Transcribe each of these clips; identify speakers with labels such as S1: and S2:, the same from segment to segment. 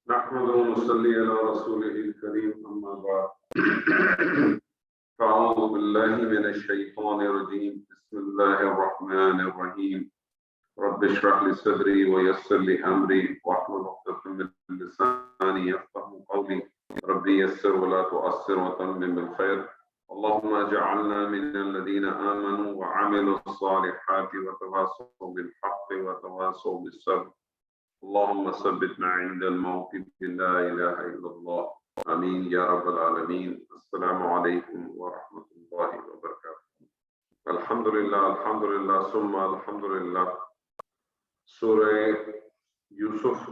S1: نحمده ونصلي على رسوله الكريم أما بعد فأعوذ بالله من الشيطان الرجيم بسم الله الرحمن الرحيم رب اشرح لي صدري ويسر لي أمري واحلل عقدة من لساني يفقهوا قولي ربي يسر ولا تعسر وتمم بالخير اللهم اجعلنا من الذين آمنوا وعملوا الصالحات وتواصوا بالحق وتواصوا بالصبر اللهم ثبتنا عند الموت لا إله إلا الله آمين يا رب العالمين السلام عليكم ورحمة الله وبركاته الحمد لله ثم الحمد لله سورہ یوسف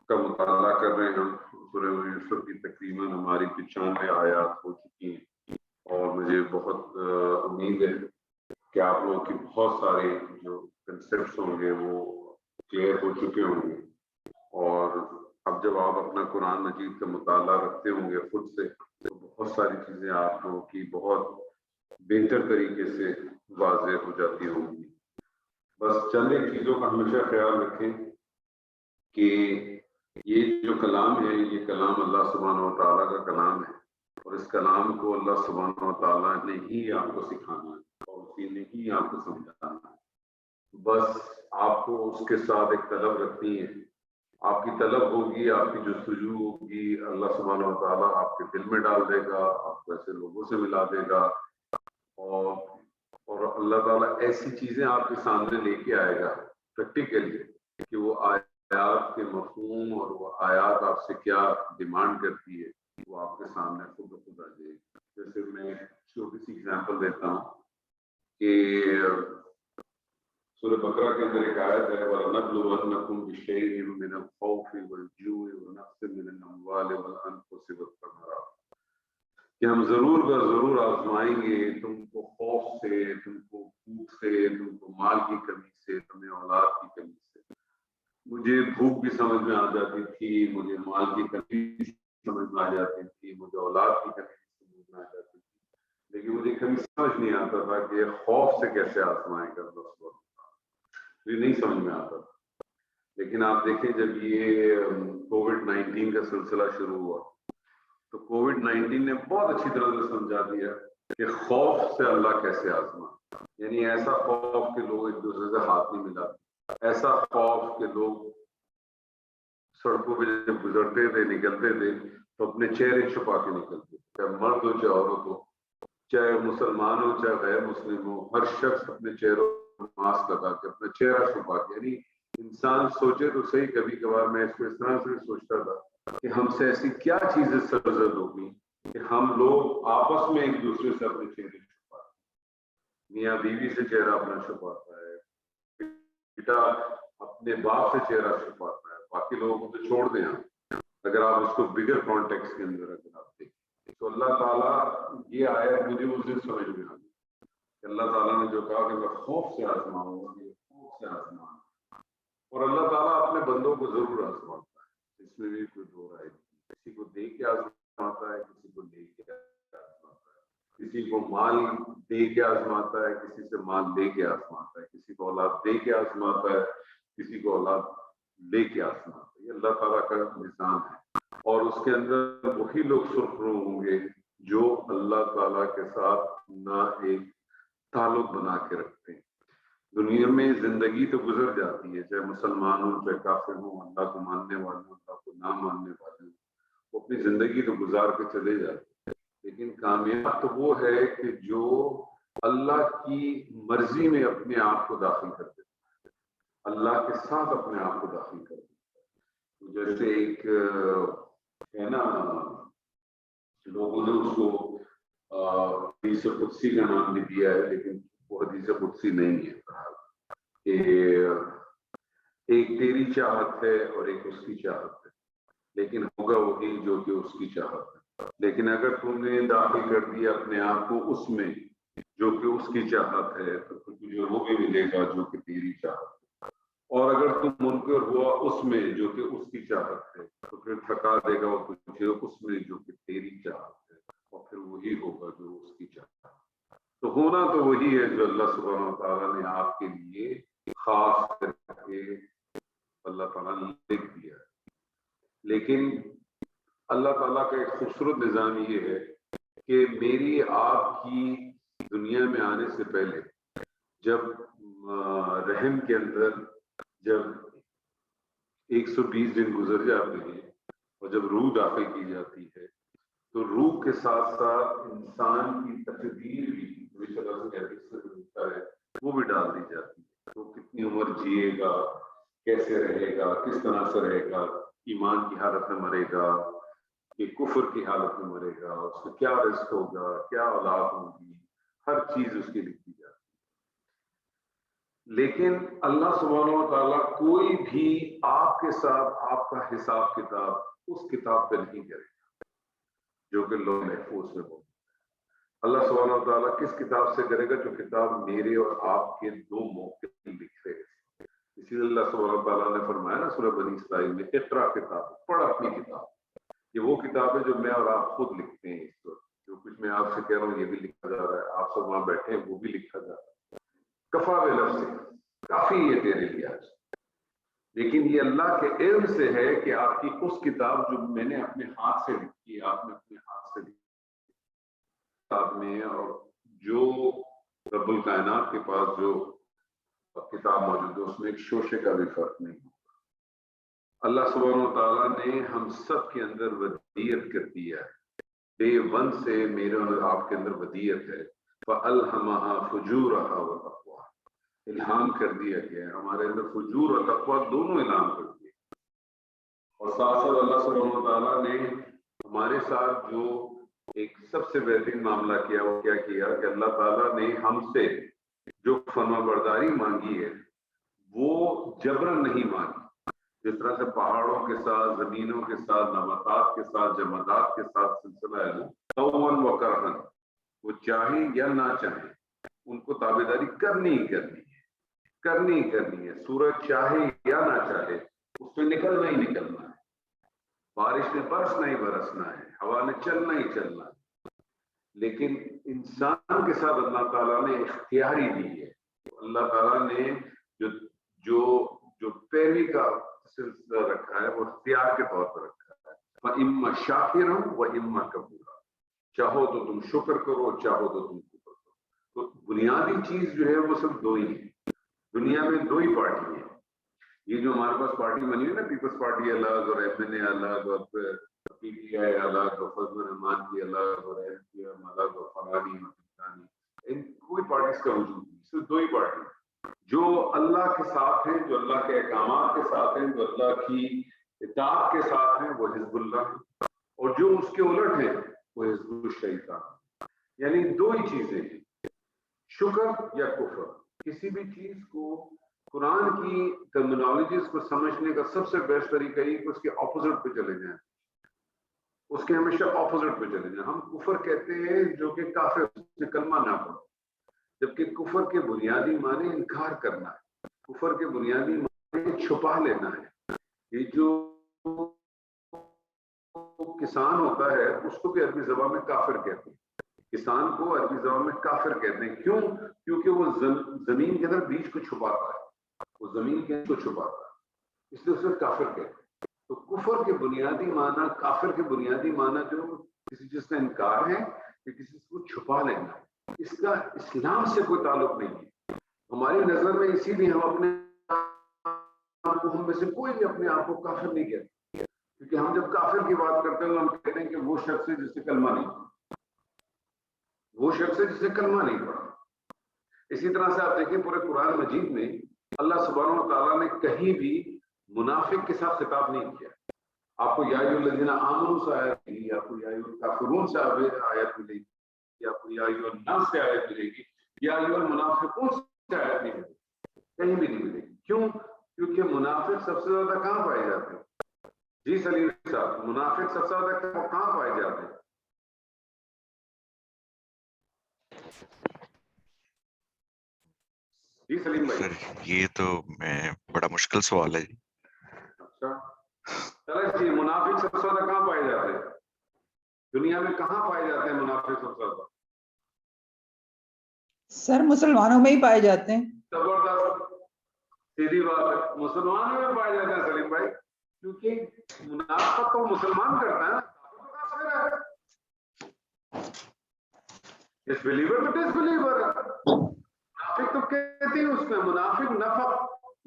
S1: کا مطالعہ کر رہے ہیں ہم سورہ یوسف کی تقریباً ہماری 95 آیات ہو چکی ہیں اور مجھے بہت امید ہے کہ آپ لوگوں کی بہت سارے جو کنسیپٹس ہوں گے وہ کلیئر ہو چکے ہوں گے اور اب جب آپ اپنا قرآن مجید کا مطالعہ رکھتے ہوں گے خود سے تو بہت ساری چیزیں آپ لوگوں کی بہت بہتر طریقے سے واضح ہو جاتی ہوں گی. بس چند ایک چیزوں کا ہمیشہ خیال رکھیں کہ یہ جو کلام ہے یہ کلام اللہ سبحانہ و تعالیٰ کا کلام ہے اور اس کلام کو اللہ سبحانہ و تعالیٰ نے ہی آپ کو سکھانا ہے اور اسی نے ہی آپ کو سمجھانا ہے. بس آپ کو اس کے ساتھ ایک طلب رکھنی ہے. آپ کی طلب ہوگی, آپ کی جستجو ہوگی, اللہ سبحانہ و تعالیٰ آپ کے دل میں ڈال دے گا, آپ کو ایسے لوگوں سے ملا دے گا اور اللہ تعالیٰ ایسی چیزیں آپ کے سامنے لے کے آئے گا پریکٹیکلی کہ وہ آیات کے مفہوم اور وہ آیات آپ سے کیا ڈیمانڈ کرتی ہے وہ آپ کے سامنے خود بخود آ جائے گی. جیسے میں چھوٹی سی اگزامپل دیتا ہوں کہ سورہ بقرہ کے اندر ایک آیت ہے وَلَنَبْلُوَنَّكُمْ بِشَيْءٍ مِّنَ الْخَوْفِ وَالْجُوعِ وَنَقْصٍ مِّنَ الْأَمْوَالِ وَالْأَنفُسِ وَالثَّمَرَاتِ کہ ہم ضرور آزمائیں گے تم کو خوف سے, تم کو بھوک سے, تم کو مال کی کمی سے, تمہیں اولاد کی کمی سے. مجھے بھوک بھی سمجھ میں آ جاتی تھی, مجھے مال کی کمی سمجھ میں آ جاتی تھی, مجھے اولاد کی کمی سمجھ میں آ جاتی تھی, لیکن مجھے کبھی سمجھ نہیں آتا تھا کہ خوف سے کیسے آزمائیں گا دوستوں, یہ نہیں سمجھ میں آتا تھا. لیکن آپ دیکھیں جب یہ کووڈ-19 کا سلسلہ شروع ہوا تو کووڈ-19 نے بہت اچھی طرح سے سمجھا دیا کہ خوف سے اللہ کیسے آزما, یعنی ایسا خوف کہ لوگ ایک دوسرے سے ہاتھ نہیں ملاتے, ایسا خوف کہ لوگ سڑکوں پہ جب گزرتے تھے نکلتے تھے تو اپنے چہرے چھپا کے نکلتے, چاہے مرد ہو چاہے عورت ہو, چاہے مسلمان ہو چاہے غیر مسلم ہو, ہر شخص اپنے چہروں ماسک لگا کے اپنا چہرہ چھپا کے. یعنی انسان سوچے تو صحیح, کبھی کبھار میں اس کو اس طرح سے سوچتا تھا کہ ہم سے ایسی کیا چیزیں سرزد ہوگی کہ ہم لوگ آپس میں ایک دوسرے سے اپنے چہرے چھپاتے ہیں. میاں بیوی سے چہرہ اپنا چھپاتا ہے, بیٹا اپنے باپ سے چہرہ چھپاتا ہے, باقی لوگوں کو تو چھوڑ دیں. اگر آپ اس کو بگر کانٹیکس کے اندر اگر آپ دیکھیں تو اللہ تعالیٰ یہ آیت مجھے اس دن سمجھ میں آ گئی کہ اللہ تعالیٰ نے جو کہا کہ میں خوف سے آزماؤں گا, یہ خوف سے آزماؤں. اور اللہ تعالیٰ اپنے بندوں کو ضرور آزماتا ہے, اس میں بھی کوئی دو رائے نہیں. کسی کو دے کے آزماتا ہے, کسی کو لے کے آزماتا ہے, کسی کو مال دے کے آزماتا ہے, کسی سے مال لے کے آزماتا ہے, کسی کو اولاد دے کے آزماتا ہے, کسی کو اولاد لے کے آزماتا ہے. یہ اللہ تعالیٰ کا نظام ہے اور اس کے اندر وہی لوگ سرخرو ہوں گے جو اللہ تعالیٰ کے ساتھ نہ ایک تعلق بنا کے رکھتے ہیں. دنیا میں زندگی تو گزر جاتی ہے, چاہے مسلمان ہوں چاہے کافر ہوں, اللہ کو ماننے والے ہوں اللہ کو نہ ماننے والے ہوں, وہ اپنی زندگی تو گزار کے چلے جاتے ہیں. لیکن کامیاب تو وہ ہے کہ جو اللہ کی مرضی میں اپنے آپ کو داخل کر دیتا ہے, اللہ کے ساتھ اپنے آپ کو داخل کر دیتا ہے. جیسے ایک ہے نا, لوگوں نے اس کو حدیث قدسی کا نام بھی دیا ہے لیکن وہ حدیث قدسی نہیں ہے. کہ ایک تیری چاہت ہے اور ایک اس کی چاہت ہے, لیکن ہوگا وہی جو کہ اس کی چاہت ہے. لیکن اگر تم نے داخل کر دیا اپنے آپ کو اس میں جو کہ اس کی چاہت ہے تو تجھے وہ بھی ملے گا جو کہ تیری چاہت ہے. اور اگر تم منکر ہوا اس میں جو کہ اس کی چاہت ہے تو پھر تھکا دے گا وہ تجھے اس میں جو کہ تیری چاہت ہے, اور پھر وہی ہوگا جو اس کی چاہت ہے. تو ہونا تو وہی ہے جو اللہ سبحانہ و تعالیٰ نے آپ کے لیے خاص کر کے اللہ تعالیٰ نے لکھ دیا ہے. لیکن اللہ تعالیٰ کا ایک خوبصورت نظام یہ ہے کہ میری آپ کی دنیا میں آنے سے پہلے جب رحم کے اندر جب 120 دن گزر جاتے ہیں اور جب روح داخل کی جاتی ہے تو روح کے ساتھ ساتھ انسان کی تقدیر بھی وہ بھی ڈال دی جاتی ہے. وہ کتنی عمر جیے گا, کیسے رہے گا, کس طرح سے رہے گا, ایمان کی حالت میں مرے گا کہ کفر کی حالت میں مرے گا, اس کو کیا رزق ہوگا, کیا اولاد ہوگی, ہر چیز اس کی لکھی جاتی ہے. لیکن اللہ سبحانہ و تعالیٰ کوئی بھی آپ کے ساتھ آپ کا حساب کتاب اس کتاب پہ نہیں کرے گا جو کہ لوح محفوظ میں ہو. اللہ سبحانہ و تعالیٰ کس کتاب سے کرے گا؟ جو کتاب میرے اور آپ کے دو موقع لکھ رہے ہیں. اسی لیے اللہ سبحانہ و تعالیٰ نے فرمایا نا سورہ بنی اسرائیل میں, اقرا کتاب, پڑھ اپنی کتاب. یہ وہ کتاب ہے جو میں اور آپ خود لکھتے ہیں. اس وقت جو کچھ میں آپ سے کہہ رہا ہوں یہ بھی لکھا جا رہا ہے, آپ سب وہاں بیٹھے ہیں وہ بھی لکھا جا رہا ہے. کفا بنفسک سے کافی یہ تیرے لیے آج. لیکن یہ اللہ کے علم سے ہے کہ آپ کی اس کتاب جو میں نے اپنے ہاتھ سے لکھی, آپ نے اپنے ہاتھ سے لکھی کتاب میں, اور جو رب الکائنات کے پاس جو کتاب موجود ہے اس میں ایک شوشے کا بھی فرق نہیں ہوگا. اللہ سبحانہ و تعالیٰ نے ہم سب کے اندر ودیت کر دیا ہے. ڈے ون سے میرے اور آپ کے اندر ودیت ہے. فَأَلْهَمَهَا فُجُورَهَا وَتَقْوَاهَا, الہام کر دیا گیا ہے ہمارے اندر فجور اور تقویٰ دونوں الہام کر دیے. اور ساتھ ساتھ اللہ سبحانہ و تعالیٰ نے ہمارے ساتھ جو ایک سب سے بہترین معاملہ کیا وہ کیا کیا کہ اللہ تعالیٰ نے ہم سے جو فرما برداری مانگی ہے وہ جبرن نہیں مانگی. جس طرح سے پہاڑوں کے ساتھ, زمینوں کے ساتھ, نباتات کے ساتھ, جمادات کے ساتھ سلسلہ ہے نا, طوعاً و کرہاً, وہ چاہیں یا نہ چاہیں ان کو تابعداری کرنی ہی کرنی ہے. سورج چاہے یا نہ چاہے اس میں نکلنا ہی نکلنا ہے, بارش میں برسنا ہی برسنا ہے, ہوا میں چلنا ہی چلنا ہے. لیکن انسان کے ساتھ اللہ تعالیٰ نے اختیاری دی ہے. اللہ تعالیٰ نے جو پیروی کا سلسلہ رکھا ہے وہ اختیار کے طور پر رکھا ہے. فَإِمَّا شَاكِرًا وَإِمَّا كَفُورًا, چاہو تو تم شکر کرو, چاہو تو تم کفر کرو. تو بنیادی چیز جو ہے وہ صرف دو ہی ہے. دنیا میں دو ہی پارٹی ہیں. یہ جو ہمارے پاس پارٹی بنی ہے نا, پیپلز پارٹی الگ اور MNA الگ اور PTI الگ اور فضل الرحمان کی الگ اور MPM الگ اور فلانی اور فلانی, ان کوئی پارٹیز کا وجود نہیں. صرف دو ہی پارٹی جو اللہ کے ساتھ ہیں, جو اللہ کے احکامات کے ساتھ ہیں, جو اللہ کی اطاعت کے ساتھ ہیں, وہ حزب اللہ ہیں. اور جو اس کے الٹ ہیں وہ حزب الشیطان. یعنی دو ہی چیزیں ہیں, شکر یا کفر. کسی بھی چیز کو قرآن کی ٹرمینالوجیز کو سمجھنے کا سب سے بیسٹ طریقہ یہ کہ اس کے اپوزٹ پہ چلے جائیں, اس کے ہمیشہ اپوزٹ پہ چلے جائیں. ہم کفر کہتے ہیں جو کہ کافر سے کلمہ نہ پڑھو, جبکہ کفر کے بنیادی معنی انکار کرنا ہے, کفر کے بنیادی معنی چھپا لینا ہے. یہ جو کسان ہوتا ہے اس کو بھی عربی زبان میں کافر کہتے ہیں. کسان کو عربی زبان میں کافر کہتے ہیں. کیوں؟ کیونکہ وہ زمین کے اندر بیج کو چھپاتا ہے, وہ زمین کے کو چھپاتا ہے, اس لیے اسے کافر کہتے ہیں. تو کفر کے بنیادی معنی, کافر کے بنیادی معنی جو کسی چیز کا انکار ہے کہ کسی چیز کو چھپا لینا ہے. اس کا اسلام سے کوئی تعلق نہیں ہے ہماری نظر میں. اسی لیے ہم اپنے آپ کو, ہم میں سے کوئی بھی اپنے آپ کو کافر نہیں کہتے, کیونکہ ہم جب کافر کی بات کرتے ہیں ہم کہتے ہیں کہ وہ شخص ہے جس سے کلمہ نہیں پڑھا, وہ شخص ہے جس نے کلمہ نہیں پڑھا. اسی طرح سے آپ دیکھیں پورے قرآن مجید میں اللہ سبحانہ و تعالیٰ نے کہیں بھی منافق کے ساتھ خطاب نہیں کیا. آپ کو یا ایھا الذین آمنوا سے آیت ملی, آپ کو یا ایھا الکافرون سے آیت ملی, یا آپ کو یا ایھا الناس سے آیت ملے گی, یا ایھا المنافقون سے آیت نہیں ملے گی, کہیں بھی نہیں ملے گی. کیوں؟ کیونکہ منافق سب سے زیادہ کہاں پائے جاتے ہیں؟ جی سلیم صاحب, منافق سب سے زیادہ کہاں پائے جاتے ہیں؟ جی سلیم بھائی.
S2: سر یہ تو بڑا مشکل سوال ہے جی.
S1: اچھا چلے جی, منافق سب سے زیادہ کہاں پائے جاتے ہیں دنیا میں؟ کہاں پائے جاتے ہیں منافق سب سے زیادہ؟
S3: سر مسلمانوں میں ہی پائے جاتے ہیں.
S1: زبردست, سیدھی بات ہے, مسلمانوں میں پائے جاتے ہیں سلیم بھائی. کیونکہ मुनाफिक तो मुसलमान करता है ना, डिसबिलीवर तो डिसबिलीवर है। मुनाफिक तो कहती है उसमें, मुनाफिक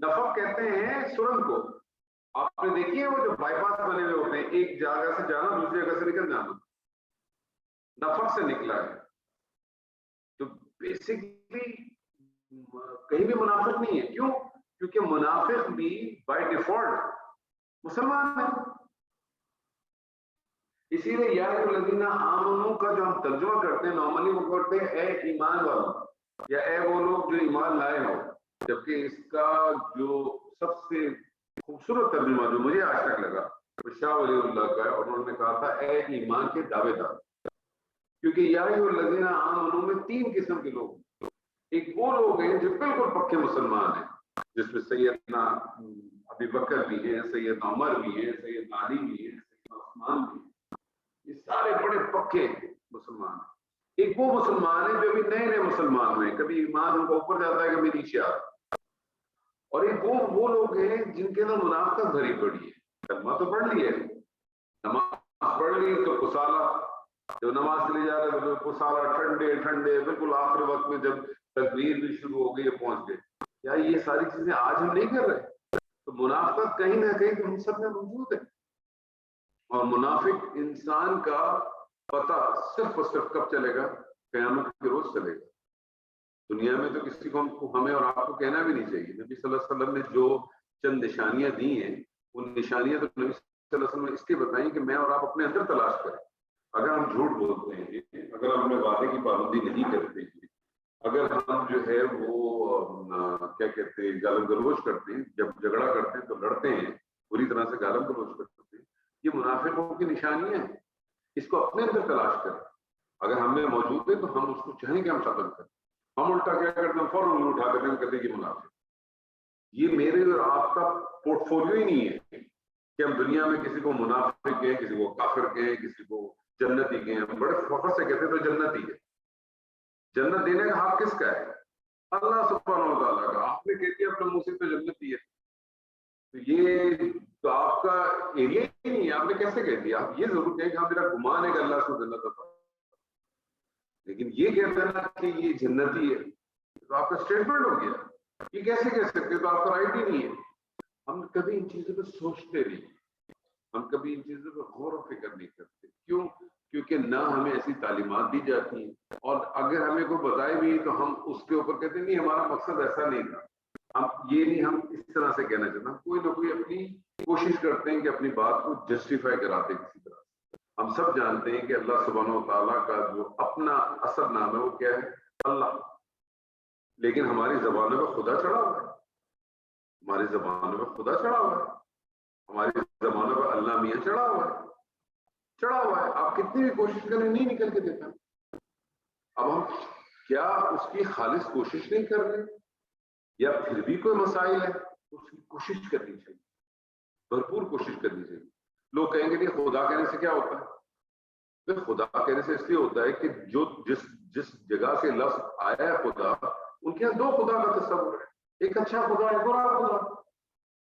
S1: नफक कहते हैं सुरंग को। आपने देखी है वो जो बाईपास बने हुए होते हैं, एक जगह से जाना दूसरी जगह से निकल जाना, नफक से निकला है। तो बेसिकली कहीं भी मुनाफिक नहीं है। क्यों? क्योंकि मुनाफिक भी बाय डिफॉल्ट मुसलमान है। इसीलिए या अय्युहल्लज़ीना आमनू का जो हम तर्जुमा करते हैं नॉर्मली वो करते हैं ए ईमान वालों या ए वो लोग जो ईमान लाए हो, जबकि इसका जो सबसे खूबसूरत तर्जुमा जो मुझे आज तक लगा वो शाह वलीउल्लाह का है, और उन्होंने कहा था ए ईमान के दावेदार। क्योंकि या अय्युहल्लज़ीना आमनू में 3 किस्म के लोग, एक वो लोग हैं जो बिल्कुल पक्के मुसलमान हैं, जिसमें सैयदना अबू बकर भी हैं, सैयदना उमर भी हैं, सैयदना अली भी हैं, सैयदना उस्मान भी हैं, ये सारे बड़े पक्के मुसलमान हैं। एक वो मुसलमान है जो भी नए नए मुसलमान हुए, कभी ईमान उनका ऊपर जाता है कभी नीचे आता है। और एक वो लोग हैं जिनके अंदर मुनाफिकत भरी पड़ी है। कलमा तो पढ़ लिए, नमाज पढ़ ली तो कुसाला, जो नमाज के लिए जा रहे थे तो कुसाला, ठंडे ठंडे बिल्कुल आखिरी वक्त में जब तकबीर भी शुरू हो गई पहुंच गए। क्या ये सारी चीजें आज हम नहीं कर रहे? तो मुनाफिकत कहीं ना कहीं तो हम सब में मौजूद है। और मुनाफिक इंसान का पता सिर्फ और सिर्फ कब चलेगा? क़यामत के रोज चलेगा। दुनिया में तो किसी को हमें और आपको कहना भी नहीं चाहिए। नबी सल्लल्लाहु अलैहि वसल्लम ने जो चंद निशानियां दी हैं, वो निशानियां तो नबी सल्लल्लाहु अलैहि वसल्लम ने इसलिए बताई कि मैं और आप अपने अंदर तलाश करें। अगर हम झूठ बोलते हैं, अगर हम अपने वादे की पाबंदी नहीं करते हैं, अगर हम जो है वो क्या कहते हैं गालम गलोच करते हैं, जब झगड़ा करते हैं तो लड़ते हैं, पूरी तरह से गालम गलोच करते हैं, ये मुनाफिकों की निशानियां हैं। इसको अपने अंदर तलाश करें। अगर हमें मौजूद है तो हम उसको चाहें कि हम खत्म करें। हम उल्टा क्या करते हैं, फौरन उंगली उठा करते हैं, कहते हैं कि मुनाफिक। ये मेरे और आपका पोर्टफोलियो ही नहीं है कि हम दुनिया में किसी को मुनाफिक कहें, किसी को काफिर कहें, किसी को जन्नती कहें। हम बड़े फख्र से कहते हैं तो जन्नती है। जन्नत देने का हक किसका है? अल्लाह सुब्हानहू व तआला का। आपने कह दिया अपने मुंह से तो जन्नती है, तो ये तो आपका एरिया ही नहीं है। आपने कैसे कह दिया? आप ये जरूर कहें कि हाँ मेरा गुमान है कि अल्लाह से जन्नत अता, लेकिन ये कह देना कि ये जन्नती है तो आपका स्टेटमेंट हो गया। ये कैसे कह सकते? तो आपका राइट ही नहीं है। हम कभी इन चीजों पर सोचते नहीं, हम कभी इन चीजों पर गौर व फिक्र नहीं करते। क्यों? क्योंकि ना हमें ऐसी तालीमात दी जाती हैं, और अगर हमें कोई बताए भी तो हम उसके ऊपर कहते नहीं हमारा मकसद ऐसा नहीं था, हम ये नहीं, हम इस तरह से कहना चाहते हैं। कोई ना कोई अपनी कोशिश करते हैं कि अपनी बात को जस्टिफाई कराते किसी तरह। हम सब जानते हैं कि अल्लाह सुब्हानहू व तआला का जो अपना असल नाम है वो क्या है? अल्लाह। लेकिन हमारी जबानों में खुदा चढ़ा हुआ है, हमारी जबानों में खुदा चढ़ा हुआ है, हमारी जबानों पर अल्लाह मियां चढ़ा हुआ है, चढ़ा हुआ है। आप कितनी भी कोशिश करें नहीं निकल के देता। अब हम क्या उसकी खालिश कोशिश नहीं कर रहे, या फिर भी कोई मसाइल है? उसकी कोशिश करनी चाहिए, भरपूर कोशिश करनी चाहिए। लोग कहेंगे नहीं खुदा कहने से क्या होता है? तो खुदा कहने से इसलिए होता है कि जो जिस जगह से लफ्ज आया है खुदा, उनके यहाँ 2 खुदा का तस्वुर है, एक अच्छा खुदा है, बुरा खुदा।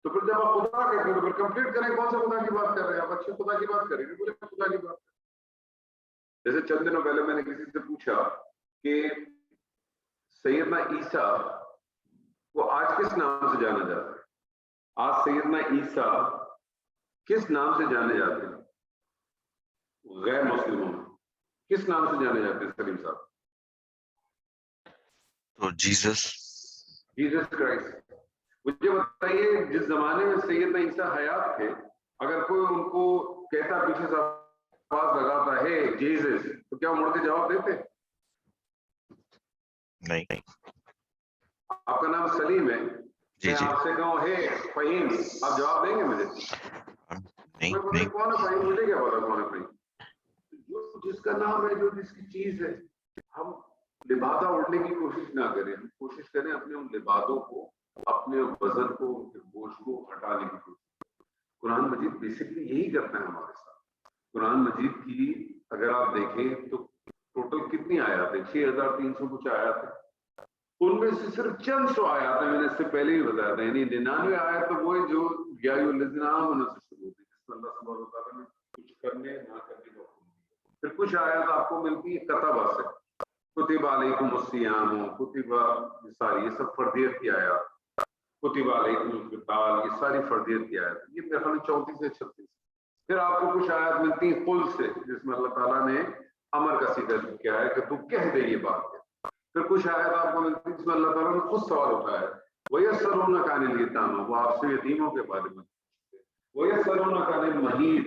S1: तो फिर जब आप खुदा कहते हैं तो फिर कंप्लीट करें कौन सा खुदा की बात कर रहे हैं आप? अच्छे खुदा की बात करेंगे, बुरे खुदा की बात करें। जैसे चंद दिनों पहले मैंने किसी से पूछा कि सैयदना ईसा को आज किस नाम से जाना जाता है? आज सैयदना ईसा किस नाम से जाने जाते हैं? गैर मुस्लिमों में किस नाम से जाने जाते हैं सलीम साहब?
S2: तो जीसस
S1: क्राइस्ट। मुझे बताइए, जिस जमाने में सैयदना ईसा हयात थे, अगर कोई उनको कहता, पीछे से आवाज लगाता है जीसस, तो क्या मुड़ के जवाब देते?
S2: नहीं।
S1: आपका नाम सलीम है,
S2: जी जी।
S1: आपसे कहूँ हे फहीम, आप जवाब देंगे मुझे?
S2: नहीं।
S1: कौन है फहीम? मुझे क्या पता कौन है फहीम? जो जिसका नाम है, जो जिसकी चीज है, हम लिबादा उड़ने की कोशिश ना करें। हम कोशिश करें अपने उन लिबादों को, अपने वजन को, उनके बोझ को हटाने की कोशिश। कुरान मजीद बेसिकली यही करता है हमारे साथ। कुरान मजीद की अगर आप देखें तो टोटल कितनी आयत है? 6300 कुछ आयत है। उनमें से सिर्फ चंद 100 आयत है, मैंने इससे पहले ही बताया था, यानी 99 आयत तो वो है जो या अय्युहल्लज़ीना आमनू से शुरू होती है, جس میں اللہ سبحانہ وتعالیٰ نے کچھ کرنے نہ کرنے کا حکم دیا. پھر کچھ آیات آپ کو ملتی ہے کتبہ سے, کتب علیکم الصیام, کتبہ, یہ ساری یہ سب فردیت کی آیات, کتب علیکم القتال, یہ ساری فردیت کی آیات, یہ میرے خیال 34 سے 36. پھر آپ کو کچھ آیات ملتی ہیں قل سے, جس میں اللہ تعالیٰ نے امر کا ذکر کیا ہے کہ تو کہہ دے یہ بات. پھر کچھ آیات آپ کو ملتی ہیں جس میں اللہ تعالیٰ نے خود سوال اٹھایا ہے, وَيَسْأَلُونَكَ عَنِ الْيَتَامَىٰ, وہ آپ سے یتیموں کے بارے میں پوچھتے ہیں. وَيَسْأَلُونَكَ عَنِ الْمَحِيضِ,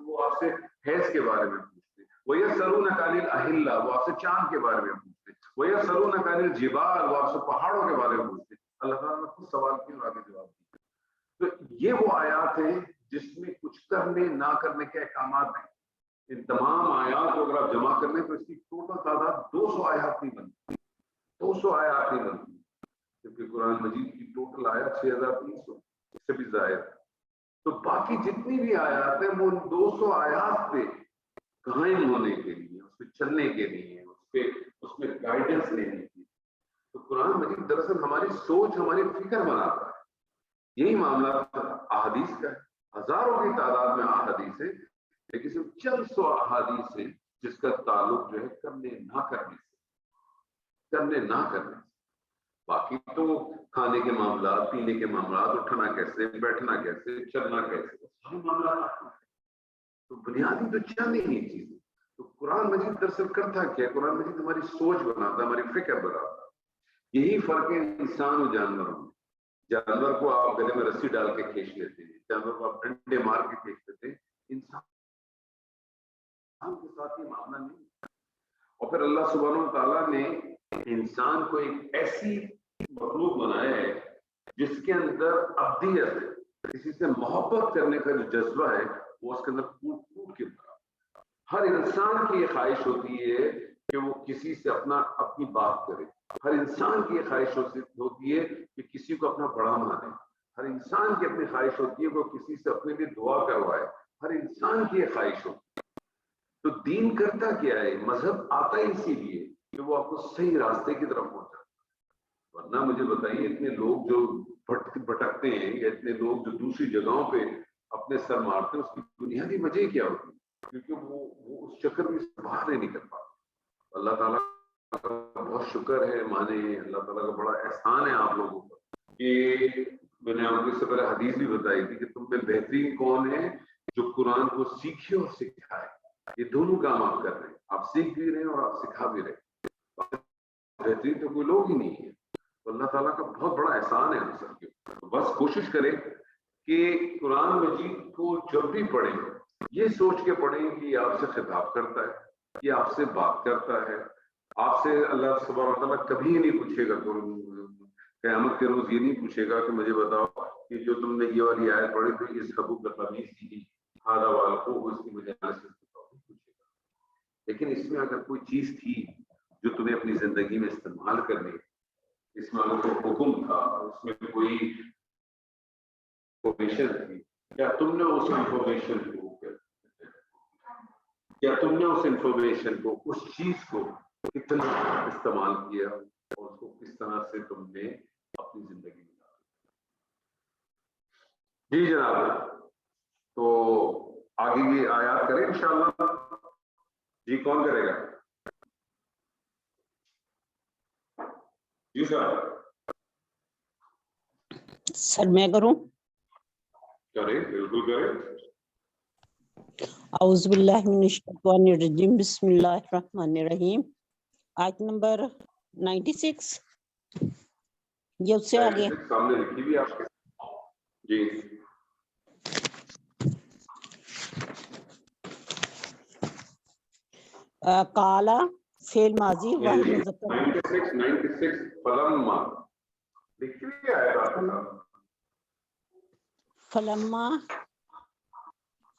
S1: وہ آپ سے حیض کے بارے میں پوچھتے ہیں. وَيَسْأَلُونَكَ عَنِ الْأَهِلَّةِ, وہ آپ سے چاند کے بارے میں پوچھتے ہیں. وَيَسْأَلُونَكَ عَنِ الْجِبَالِ, وہ آپ سے پہاڑوں کے بارے میں پوچھتے ہیں. اللہ تعالیٰ نے خود سوال کیا اور آگے جواب دیا. تو یہ وہ آیات ہیں جس میں کچھ کرنے نہ کرنے کے احکامات ہیں. ان تمام آیات کو اگر آپ جمع کر لیں تو اس کی ٹوٹل تعداد 200 آیات نہیں بنتی, 200 آیات نہیں بنتی, کیونکہ قرآن مجید کی ٹوٹل آیات 6300, اس سے بھی زائد. تو باقی جتنی بھی آیات ہیں وہ 200 آیات پہ قائم ہونے کے لیے, اس پہ چلنے کے لیے, اس میں گائیڈنس لینے کی. تو قرآن مجید دراصل ہماری سوچ, ہماری فکر بناتا ہے. یہی معاملہ احادیث کا ہے. ہزاروں کی تعداد میں احادیث ہے, لیکن صرف چند سو احادیث ہیں جس کا تعلق جو ہے کرنے نہ کرنے سے, کرنے نہ کرنے سے. باقی تو کھانے کے معاملات, پینے کے معاملات, اٹھنا کیسے, بیٹھنا کیسے, چلنا کیسے, سارے معاملات. تو بنیادی تو چند ہی چیزیں. تو قرآن مجید دراصل کرتا کیا, قرآن مجید ہماری سوچ بناتا, ہماری فکر بناتا. یہی فرق ہے انسان اور جانوروں میں. جانور کو آپ گلے میں رسی ڈال کے کھینچ لیتے ہیں, جانور کو آپ ڈنڈے مار کے کھینچ لیتے ہیں. انسان کے ساتھ یہ معاملہ نہیں. اور پھر اللہ سبحانہ و تعالیٰ نے انسان کو ایک ایسی مخلوق بنایا ہے جس کے اندر ابدیت ہے, کسی سے محبت کرنے کا جو جذبہ ہے وہ اس کے اندر پھوٹ کے بھرا. ہر انسان کی یہ خواہش ہوتی ہے کہ وہ کسی سے اپنی بات کرے. ہر انسان کی یہ خواہش ہوتی ہے کہ کسی کو اپنا بڑا مانے. ہر انسان کی اپنی خواہش ہوتی ہے کہ وہ کسی سے اپنے لیے دعا کروائے. ہر انسان کی یہ خواہش ہوتی ہے. تو دین کرتا کیا ہے, مذہب آتا ہی اسی لیے کہ وہ آپ کو صحیح راستے کی طرف پہنچاتا. ورنہ مجھے بتائیے, اتنے لوگ جو بھٹکتے ہیں یا اتنے لوگ جو دوسری جگہوں پہ اپنے سر مارتے ہیں, اس کی بنیادی وجہ کیا ہوتی ہے؟ کیونکہ وہ اس چکر میں سے باہر نہیں نکل پاتے. اللہ تعالیٰ کا بہت شکر ہے, مانے اللہ تعالیٰ کا بڑا احسان ہے آپ لوگوں پر کہ میں نے آپ کو اس سے پہلے حدیث بھی بتائی تھی کہ تم میں بہترین کون ہے جو قرآن کو سیکھے اور سکھائے. یہ دونوں کام آپ کر رہے ہیں, آپ سیکھ بھی رہے ہیں اور آپ سکھا بھی رہے ہیں. بہترین تو کوئی لوگ ہی نہیں ہے. تو اللہ تعالیٰ کا بہت بڑا احسان ہے ہم سب کے. بس کوشش کریں کہ قرآن مجید کو جب بھی پڑھیں یہ سوچ کے پڑھیں کہ یہ آپ سے خطاب کرتا ہے, یہ آپ سے بات کرتا ہے. آپ سے اللہ سبحانہ و تعالیٰ کبھی نہیں پوچھے گا, قیامت کے روز یہ نہیں پوچھے گا کہ مجھے بتاؤ کہ جو تم نے یہ والی آیت پڑھی تھی اس حبوب کا قمیص کی ہادہ والو, اس کی مجھے پوچھے گا. لیکن اس میں اگر کوئی چیز تھی جو تمہیں اپنی زندگی میں استعمال کرنے, اس میں اگر کوئی حکم تھا, اس میں کوئی انفارمیشن تھی, کیا تم نے اس انفارمیشن کو اس چیز کو کتنا استعمال کیا اور اس کو کس طرح سے تم نے اپنی زندگی میں ڈالا. جی جناب, تو آگے کی آیات کریں انشاءاللہ. جی کون کرے گا؟ جی
S4: سر میں کروں؟
S1: کریں, بالکل کریں.
S4: اعوذ باللہ من الشیطان الرجیم, بسم اللہ الرحمن الرحیم. آیت نمبر 96 یہ اس سے آگے
S1: سامنے لکھی بھی آپ کے. جی
S4: کالا فعل ماضی واحد مذکر
S1: 96 فلما لکھی بھی آئے گا.
S4: فلما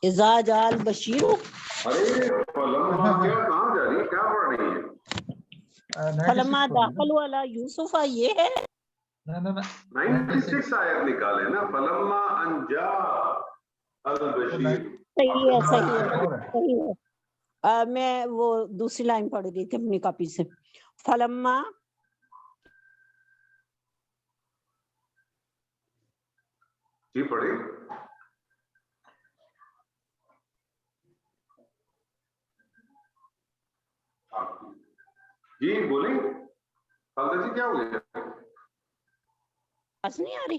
S4: اذا جاء البشیر.
S1: ارے فلما کیا, کہاں جا رہی ہے, کیا پڑھ رہی ہے؟
S4: فلما داخلوا علی یوسف, یہ ہے
S1: 96 آیت نکالے نا. فلما ان جاء البشیر.
S4: صحیح ہے, صحیح ہے, صحیح ہے. میں وہ دوسری لائن پڑھ رہی تھی اپنی کاپی سے. فلما
S1: جی پڑھی. جی بولیں خالدہ جی کیا ہو گیا؟
S4: آواز نہیں آ رہی؟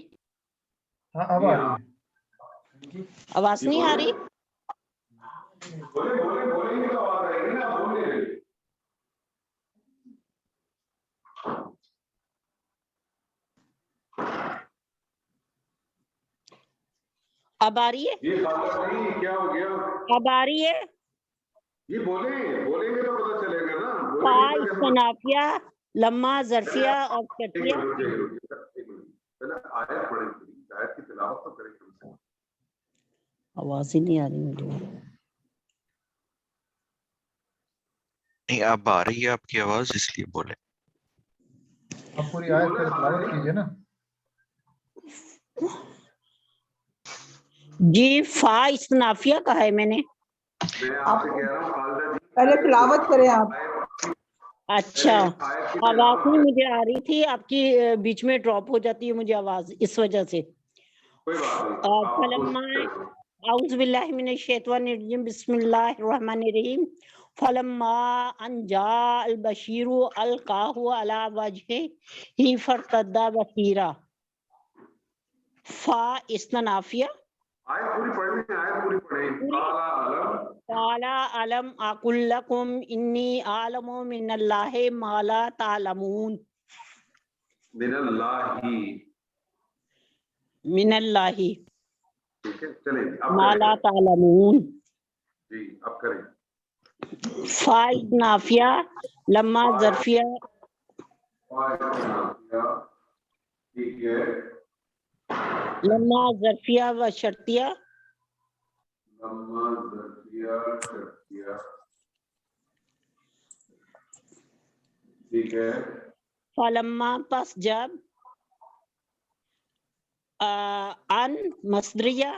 S5: ہاں اب آ رہی ہے
S4: آواز نہیں آ رہی؟
S1: بولیں بولیں بولیں گے تو آواز آئے گی نا، بولیں
S4: اب آ رہی ہے؟
S1: جی خالدہ جی کیا ہو گیا؟
S4: اب آ رہی ہے؟
S1: جی بولیں گے تو پتہ چلے گا نا،
S4: فا
S1: بولیں گے تو کیسے
S4: استنافیہ لما ظرفیہ اور شرطیہ.
S1: رک جائیے پہلے آیت پڑھیں، آیت کی تلاوت تو کریں کم سے کم.
S4: آواز ہی نہیں آ رہی مجھے.
S2: نہیں اب آ رہی ہے آپ کی آواز، اس لیے بولے.
S5: اب پوری آیت پہ تلاوت کیجئے نا.
S4: جی فا استنافیہ کا ہے میں نے.
S1: میں آپ سے کہہ رہا ہوں خالدہ جی
S3: پہلے تلاوت کریں آپ.
S4: اچھا
S1: آیت کی
S4: آواز
S1: تلاوت
S4: نہیں
S1: کریں.
S4: مجھے آ رہی تھی آپ کی، بیچ میں ڈراپ ہو جاتی ہے مجھے آواز، اس وجہ سے.
S1: کوئی بات نہیں، آپ
S4: فلما
S1: کوشش کریں.
S4: اعوذ باللہ من الشیطان الرجیم بسم اللہ الرحمن الرحیم فلما ان جاء البشیر القاہ علی وجہہ فرتد بصیرا. فا استنافیہ.
S1: آیت پوری پڑھیں، آیت پوری پڑھیں. قال علم
S4: قال علم اقل لکم انی اعلم من اللہ ما لا تعلمون.
S1: من اللہ ہی،
S4: من اللہ
S1: ٹھیک ہے چلیں جی اب
S4: ما لا
S1: کریں.
S4: تعلمون.
S1: جی اب کریں.
S4: فا استنافیہ لما ظرفیہ
S1: ٹھیک ہے.
S4: لما ظرفیہ و شرطیہ.
S1: لما ظرفیہ شرطیہ، ٹھیک ہے.
S4: فلما پس جب ان مصدریہ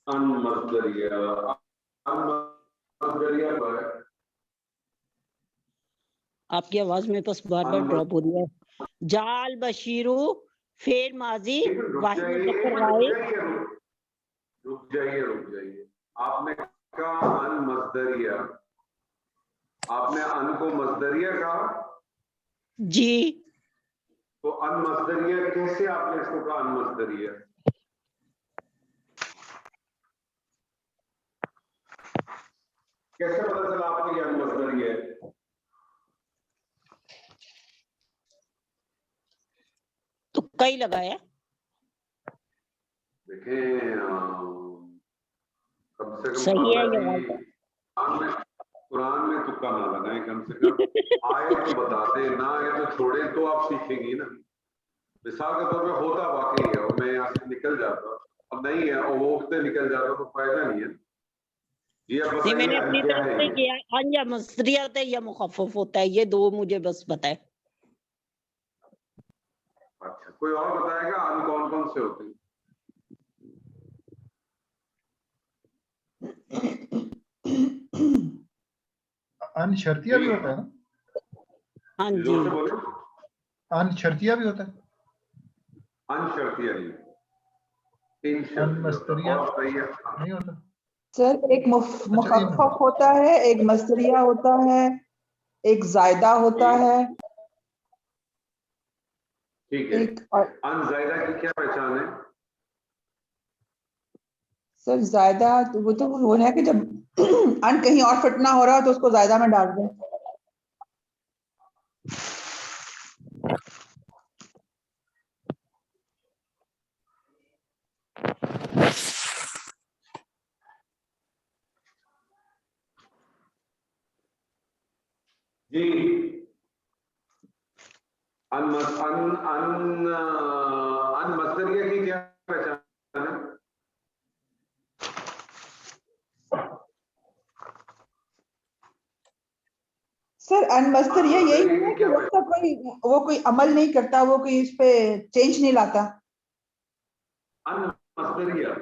S1: ان مصدریہ، ان مصدریہ پر
S4: آپ کی آواز میں پس بار بار ڈراپ ہو رہی ہے. جال بشیرو فعل ماضی
S1: رک
S4: واحد
S1: جائیے،
S4: مذکر غائب.
S1: رک جائیے. آپ نے کہا ان مصدریہ، آپ نے ان کو مصدریہ کہا،
S4: جی
S1: تو ان مصدریہ کیسے آپ نے اس کو کہا ان مصدریہ؟ کیسے پتہ چلا آپ کو یہ ان مصدریہ ہے؟
S4: تو کئی لگایا.
S1: دیکھیں کم سے کم
S4: صحیح ہے
S1: خالدہ
S4: یہ
S1: جی قرآن میں تکا نہ لگائیں، کم سے کم آئے تو بتاتے، نہ آئے تو چھوڑیں، تو آپ سیکھیں گی نا. مثال کے طور پہ ہوتا واقعی ہے اور میں یہاں سے نکل جاتا، اب نہیں ہے اور وہ اٹھتے نکل جاتا تو فائدہ نہیں ہے. جی اب
S4: نہیں، میں نے
S1: بتائیے
S4: اپنی
S1: کیا
S4: طرف
S1: ہے
S4: سے
S1: یہ؟
S4: کیا ان یا مصدریہ ہوتا ہے یا مخفف ہوتا ہے، یہ دو مجھے بس بتائے.
S1: اچھا کوئی اور بتائے گا ان کون کون سے ہوتے ہیں؟
S5: ان شرطیہ بھی ہوتا ہے نا.
S4: ہاں جی
S1: زور سے بولو.
S5: ان شرطیہ بھی ہوتا ہے.
S1: ان شرطیہ نہیں، ان
S5: ان
S1: شرطیہ ہوتا
S5: مستریہ
S1: اور صحیح ہے.
S5: نہیں ہوتا.
S3: سر ایک
S5: اچھا ان
S3: مخفف ہوتا ہے، ایک مصدریہ ہوتا ہے، ایک زائدہ ہوتا ہے،
S1: ٹھیک ہے.
S3: ایک اور
S1: ان زائدہ کی کیا پہچان ہے؟
S3: سر زائدہ وہ تو وہ ہے کہ جب ان کہیں اور فٹ نہ ہو رہا ہو تو اس کو زائدہ میں ڈال دیں.
S1: جی ان مصدریہ کی کیا پہچان ہے؟
S3: سر ان مصدریہ یہی
S1: مصدریہ
S3: ہے
S1: کی
S3: کہ
S1: کیا
S3: وہ تو کوئی عمل نہیں کرتا، وہ کوئی اس پہ چینج نہیں لاتا.
S1: ان مصدریہ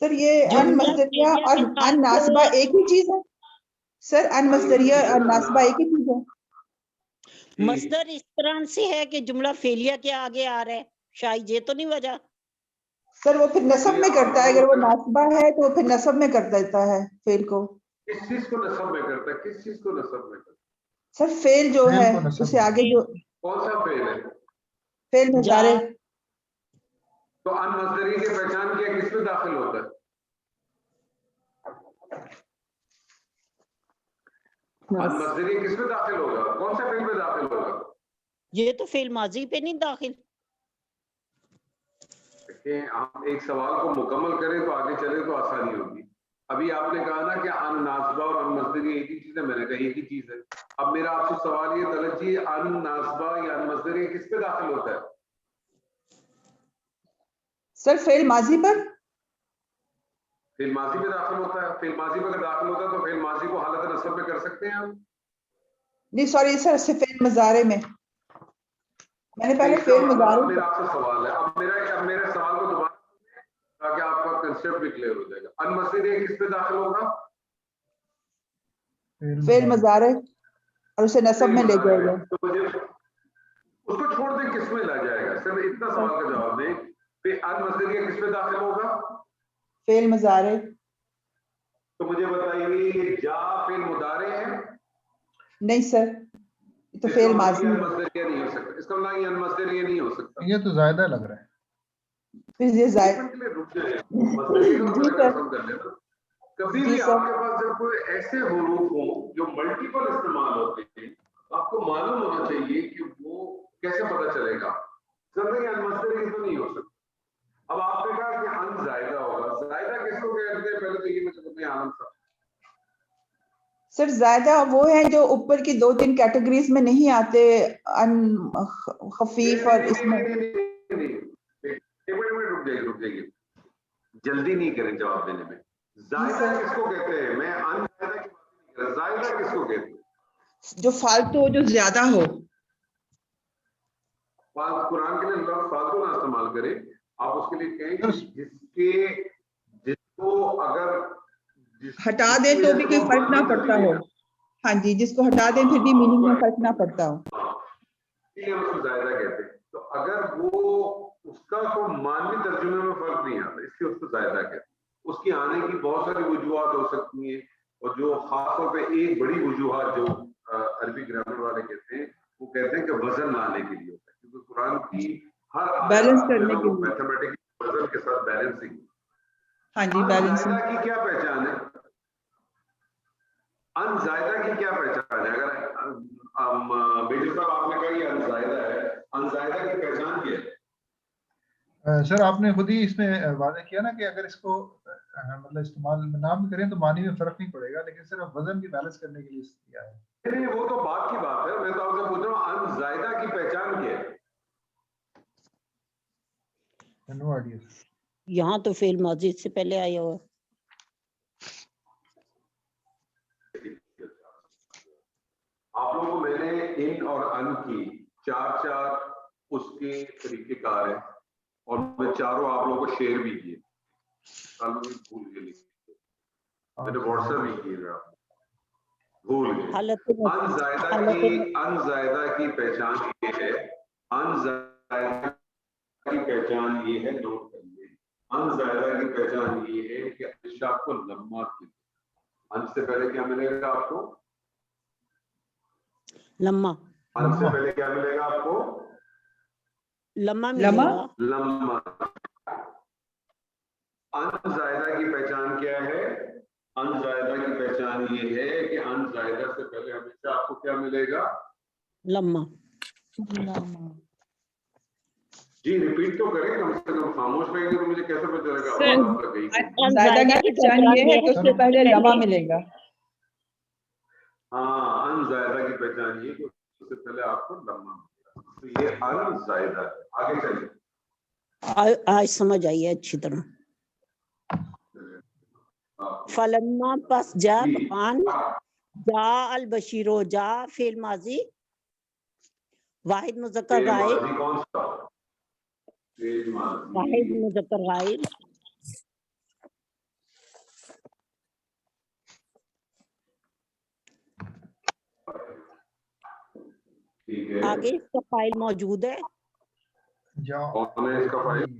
S3: سر یہ ان
S4: جملہ
S3: مصدریہ
S4: فعلیہ
S3: اور
S4: کے
S3: ان
S4: ساتھ
S3: ناصبہ ایک ہی چیز ہے. سر ان مصدریہ اور ناصبہ ایک ہی چیز ہے.
S4: مصدر اس طرح سے ہے کہ جملہ فعلیہ کے آگے آ رہا ہے، شاید یہ تو نہیں وجہ.
S3: سر وہ پھر نصب میں کرتا ہے، اگر وہ ناصبہ ہے تو وہ پھر نصب میں کر دیتا ہے فعل کو.
S1: کس چیز کو نصب میں کرتا ہے؟ کس چیز کو نصب میں کرتا ہے؟
S3: सर फेल जो
S5: फेल
S3: है
S5: को नस्ब
S3: उससे आगे जो
S1: कौन सा फेल है?
S3: फेल मुजारे
S1: तो अन मस्दरी की पहचान क्या किस में दाखिल होता है? अन मस्दरी किस में दाखिल होगा? कौन सा फेल में दाखिल होगा?
S4: ये तो फेल माजी पे नहीं दाखिल।
S1: देखिए, हम एक सवाल को मुकम्मल करें तो आगे चले तो आसानी होगी। अभी आपने कहा ना कि अन नासबा और अन मस्दरी एक ही चीज है, मैंने कहा एक ही चीज है। अब मेरा आपसे सवाल ये तलजी, अन नासबा या अन मस्दरी किस पे दाखिल होता है?
S3: सर फेल माजी पर
S1: फेल माजी पे दाखिल होता है। फेल माजी पे अगर दाखिल होता है तो फेल माजी को हालत नस्ब में कर सकते हैं हम।
S3: नहीं सॉरी सर से फेल मुजारे में मैंने पहले
S1: इसका
S3: फेल
S1: मतलब
S3: मुजारे
S1: मेरा आपसे सवाल है, अब मेरे सवाल को दोबारा ताकि आपका कंसेप्ट भी क्लियर हो जाएगा। अन मस्दरी किस पे दाखिल होगा?
S3: फेल मुजारे और उसे नसब में ले जाएगा।
S1: तो मुझे उसको छोड़ दें, किस में ला जाएगा? सिर्फ इतना सवाल का जवाब दें। फिर अन मस्दरी किस पे दाखिल होगा?
S3: फेल मुजारे।
S1: तो मुझे बताइए, जा फेल मुदारे है?
S3: नहीं सर ये तो फेल माजी है।
S1: मस्दरिया नहीं हो सकता, इसका मतलब ये अनमस्दरिया नहीं हो सकता।
S5: ये तो ज्यादा लग रहा है।
S3: फिर ये जायद
S1: के लिए रुक जाए, मस्दरिया का
S3: जी
S1: मतलब
S3: सर
S1: खत्म कर लेना। कभी
S3: जी
S1: भी
S3: सर
S1: आपके पास जब कोई ऐसे हुरूफ हो जो मल्टीपल इस्तेमाल होते हैं, आपको मालूम होना चाहिए कि वो कैसे पता चलेगा। जल्दी अनमस्दरिया तो नहीं हो सकता। अब आपने कहा कि अन जायदा होगा, जायदा किसको कहते हैं? पहले तो ये मुझे बताइए आलम साहब।
S3: सर ज्यादा वो है जो ऊपर की 2-3 कैटेगरीज में नहीं आते, अन खफीफ और इसमें
S1: रुक जाइए, जल्दी नहीं करें जवाब देने में। जायदा किसको कहते हैं? मैं अनजायदा की बात नहीं कर रहा, जायदा किसको कहते हैं?
S3: जो फालतू हो, जो ज्यादा हो।
S1: कुरान के लिए लफ्ज़ फालतू ना इस्तेमाल करें, आप उसके लिए कहें कि जिसको अगर
S3: हटा दे तो भी कोई फर्क ना पड़ता हो। हाँ जी, जिसको हटा दें फिर भी मीनिंग में फर्क ना पड़ता हो।
S1: ये हम उसको जायदा कहते हैं। तो अगर वो उसका तो मानवी तर्जुमे में फर्क नहीं आता, इसलिए उसको जायदा कहते हैं। उसकी आने की बहुत सारी वजूहात हो सकती हैं, और जो खासतौर पे एक बड़ी वजूहात जो अरबी ग्रामर वाले कहते हैं, वो कहते हैं कि वजन लाने के लिए होता है, क्योंकि कुरान की हर
S3: बैलेंस
S1: आयत
S3: करने के लिए।
S1: मैथमेटिकल वजन के साथ बैलेंसिंग।
S3: हाँ जी बैलेंसिंग।
S1: की क्या पहचान है? अनजायदा की क्या पहचान है? अगर मेजर साहब आपने कहा ये अनजायदा है, अनजायदा की पहचान क्या है?
S5: सर आपने खुद ही इसमें वादे किया ना कि अगर इसको मतलब इस्तेमाल ना भी करें तो मानी में फर्क नहीं पड़ेगा, लेकिन सिर्फ वजन की बैलेंस करने के लिए किया है।
S1: नहीं, वो तो बात की बात है। मैं तो आपसे पूछ रहा हूँ अनजायदा की पहचान क्या है?
S5: No idea.
S4: यहाँ तो फेल माजी से पहले आया हुआ।
S1: आप लोगों को मैंने इन और अन की चार उसके तरीकेकार है, और मैं चारों आप लोगों को शेयर भी किए। भूल गए, मैंने व्हाट्सएप भी किए, आप भूल गए। अनजायदा की पहचान ये है, अनजायदा की पहचान ये है, नोट करिए। अनजायदा की पहचान ये है कि हमेशा आपको लम्मा मिले। अन से पहले क्या मिलेगा आपको?
S4: लम्मा।
S1: अन से पहले क्या मिलेगा आपको?
S4: लम्मा
S3: लम्मा।
S4: मिलेगा।
S1: लम्मा। अनजायदा की पहचान क्या है? अनजायदा की पहचान ये है कि अनजायदा से पहले हमेशा आपको क्या मिलेगा?
S4: लम्मा।
S1: जी रिपीट तो करें, कम से कम। खामोश रहेंगे तो मुझे कैसे पता चलेगा
S3: सर,
S1: आवाज आप लग गई?
S3: जायदा की पहचान ये है कि उससे पहले लम्हा मिलेगा।
S1: हाँ, अनजायदा की पहचान ये कि उससे पहले आपको लम्हा मिलेगा। तो ये अनजायदा है। आगे चलिए।
S4: आज समझ आई है अच्छी तरह। फलम्मा पस जब अन जा अल बशीरो, जा फेल माजी वाहिद मुज़क्कर गायब,
S1: कौन सा? फेल माजी।
S4: वाहिद मुज़क्कर गायब।
S1: ठीक है।
S4: आगे इसका फाइल मौजूद है,
S1: कौन है इसका फाइल?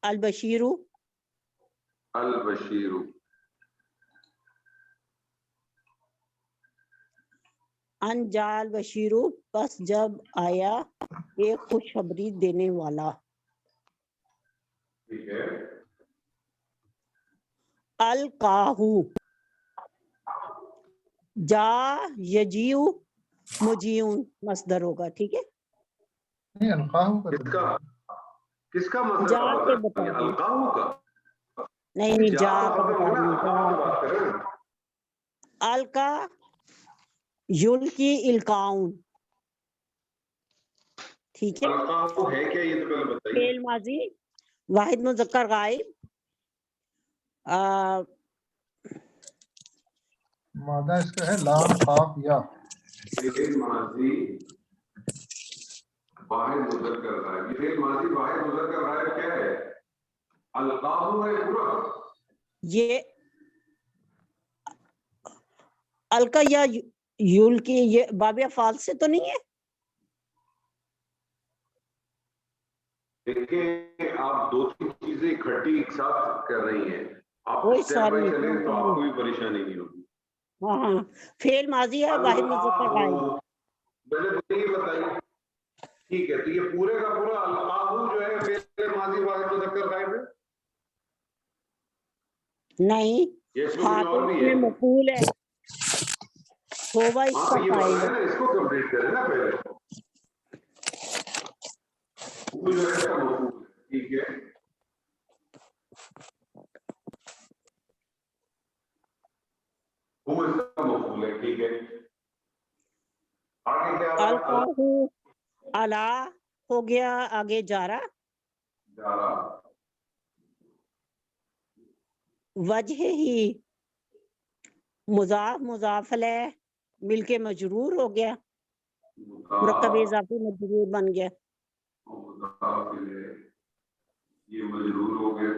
S4: अल बशीरू।
S1: अल बशीरू।
S4: انجال بشیرو پس جب آیا ایک خوشخبری دینے والا.
S1: ٹھیک ہے.
S4: القاہو جا یجیو مجیون مصدر ہوگا. ٹھیک ہے.
S5: نہیں القاہو کا
S1: کس کا کس کا مطلب
S4: جا کے بتا دیں.
S1: القاہو کا
S4: نہیں
S1: جا
S4: جا
S1: کا
S4: کا
S1: مطلب
S4: بتا
S1: ہونا
S4: دیں.
S1: اللہ کی بات کریں.
S4: القا یلقی القاؤن. ٹھیک ہے.
S1: القاہو ہے کیا یہ تو پہلے بتائیے.
S4: فعل ماضی واحد مذکر غائب
S5: مادہ اس کا ہے لام قاف یا.
S1: فعل ماضی واحد مذکر غائب. یہ فعل ماضی واحد مذکر غائب کیا ہے؟ القاہو ہے پورا.
S4: یہ القا یا یلقی یہ باب افعال سے تو نہیں ہے.
S1: دیکھیں آپ دو تین چیزیں اکٹھی ایک ساتھ کر رہی ہیں. آپ
S4: وہی
S1: اسٹیپ بائی
S4: ساری
S1: چلیں تو آپ کو بھی پریشانی نہیں ہوگی.
S4: ہاں ہاں فعل ماضی ہے واحد مذکر غائب.
S1: القاہو پہلے مجھے یہ بتائیے. ٹھیک ہے تو یہ پورے کا پورا القاہو جو ہے فعل ماضی واحد مذکر غائب ہے.
S4: نہیں
S1: یہ اس میں
S4: ہاں
S1: کچھ
S4: تو
S1: اور
S4: اس
S1: بھی
S4: میں
S1: ہے.
S4: مفعول ہے ہوگا اس
S1: ہاں
S4: کا
S1: تو یہ
S4: فاعل
S1: بتائیں
S4: ہے.
S1: نا اس کو کمپلیٹ کریں نا پہلے. وہ جو ہے اس کا مفعول ہے. ٹھیک ہے. وہ اس کا مفعول ہے. ٹھیک ہے. آگے کیا رہا؟
S4: القاہو الا ہو گیا آگے جارا.
S1: جا رہا
S4: وجہ ہی مضاف مضاف علیہ مل کے مجرور ہو گیا. مرکب اضافی مجرور بن گیا.
S1: یہ مجرور ہو گئے.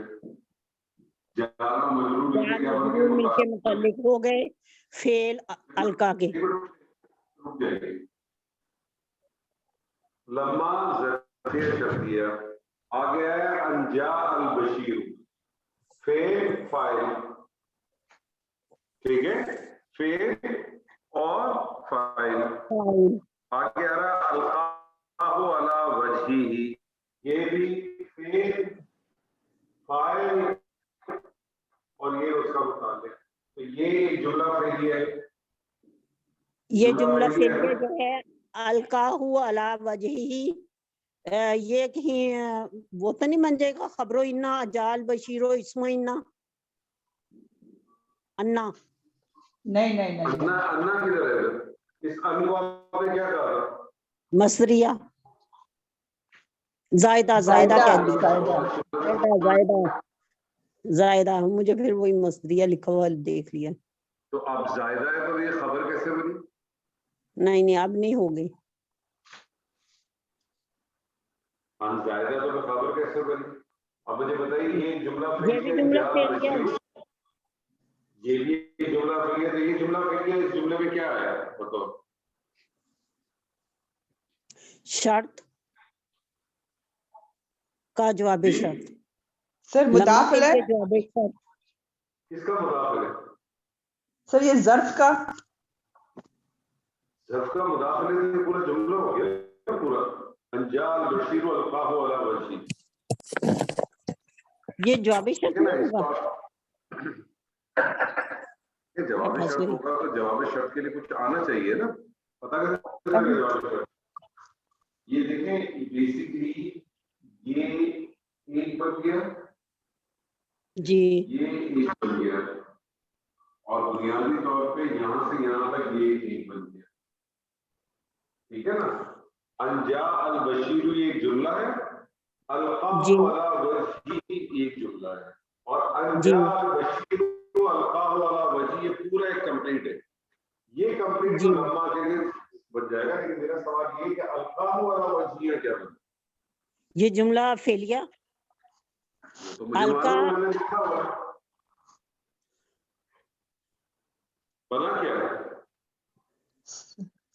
S1: جارا مجرور مل کے کیا بن
S4: مجرور مل کے
S1: گئے؟
S4: متعلق ہو گئے فعل القا کے.
S1: رک جائیے. لما ظرفیہ شرطیہ آگے آیا انجا البشیر فعل فاعل. ٹھیک ہے. فعل اور فاعل. آگے آ رہا القاہ علی وجہہ. یہ بھی فعل فاعل اور یہ اس کا متعلق. تو یہ ایک جملہ فعلیہ ہے.
S4: یہ جملہ فعلیہ جو ہے القاہو علی وجہہ یہ کہیں وہ تو نہیں بن جائے گا خبرو انا جال بشیرو اسمو انا انا.
S3: نہیں نہیں نہیں
S1: انا انا کدھر ہے؟ اس انوا میں کیا کہا تھا؟
S4: مصریہ زائدہ
S3: زائدہ
S4: کہہ دی.
S3: زائدہ.
S4: زائدہ مجھے پھر وہی مصریہ لکھا ہوا دیکھ لیا.
S1: تو اب زائدہ ہے تو یہ خبر کیسے بنی؟
S4: نہیں اب نہیں ہو گئی.
S1: ہاں زائدہ تو خبر کیسے بنی؟ اب مجھے بتائیے یہ جملہ
S4: یہ بھی جملہ فعلیہ ہے.
S1: یہ بھی جملہ فعلیہ. تو یہ جملہ فعلیہ اس جملے میں کیا ہے بتاؤ؟
S4: شرط کا جواب شرط.
S3: سر مضاف
S4: لمحہ کے
S3: ہے.
S4: جواب شرط.
S1: کس کا مضاف ہے؟
S3: سر یہ ظرف کا
S1: ظرف کا مضاف ہے. پورا جملہ ہو گیا پورا. انجال بشیر القاہ علی وجہہ.
S4: یہ جواب شرط نہیں ہوگا.
S1: جواب شرط ہوگا تو جواب شرط کے لیے کچھ آنا چاہیے نا. پتا کیسے چلے گا جواب شرط؟ یہ دیکھیں بیسیکلی یہ ایک بن گیا
S4: جی
S1: یہ ایک بن گیا اور بنیادی طور پہ یہاں سے یہاں تک یہ ایک بن گیا. ٹھیک ہے نا. انجا البشیر یہ ایک جملہ ہے. القاہ
S4: جی
S1: علی وجہہ ایک جملہ ہے. اور
S4: جی
S1: انجا البشیر القاہ علی وجہہ یہ پورا ایک کمپلیٹ ہے. یہ کمپلیٹ
S4: جی
S1: تو لمحہ کے لیے بن جائے گا. لیکن میرا سوال یہ کہ القاہ علی وجہہ کیا بنا؟
S4: یہ جملہ فعلیہ
S1: تو مجھے معلوم ہے میں نے لکھا ہوا بنا کیا ہے.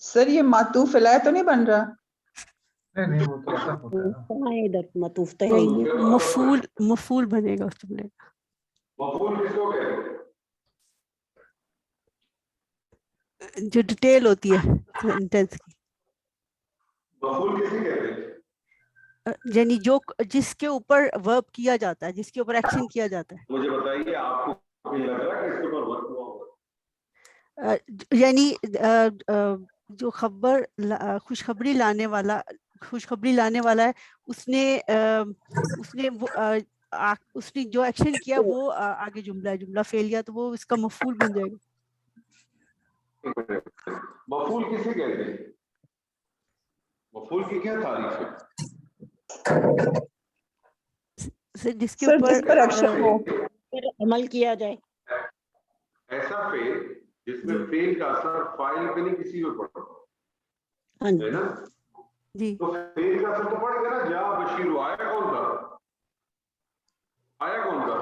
S3: سر یہ معطوف علیہ تو نہیں بن رہا.
S5: نہیں وہ تو عطف ہوتا ہے نا.
S4: کہاں ہے ادھر مطوف تو ہے
S6: نہیں
S4: ہی.
S6: نہیں مفعول بنے گا اس جملے کا.
S1: مفعول کس کو کہتے ہیں؟
S6: जो डिटेल होती है सेंटेंस की,
S1: मफूल किसे कहते हैं?
S6: यानी जो जिसके ऊपर वर्ब किया जाता है, जिसके ऊपर एक्शन किया जाता है।
S1: मुझे बताइए, आपको ये लग रहा है कि इसके ऊपर वर्क हुआ होगा?
S6: यानी जो खुशखबरी लाने वाला है, उसने जो एक्शन किया वो आगे जुमला फेल गया, तो वो इसका मफूल बन जाएगा।
S1: मफूल किसे कहते हैं? मफूल की क्या तारीफ है?
S6: जिसके
S3: सर
S6: ऊपर
S3: जिस पर एक्शन हो,
S4: फिर अमल किया जाए।
S1: ऐसा फेल जिसमें फेल का असर फाइल पे नहीं किसी पे पड़ता
S4: हाँ
S1: है
S4: जी,
S1: ना?
S6: जी
S1: तो फेल का असर तो पड़ेगा ना। जा बशीर आया कौन था? आया कौन था?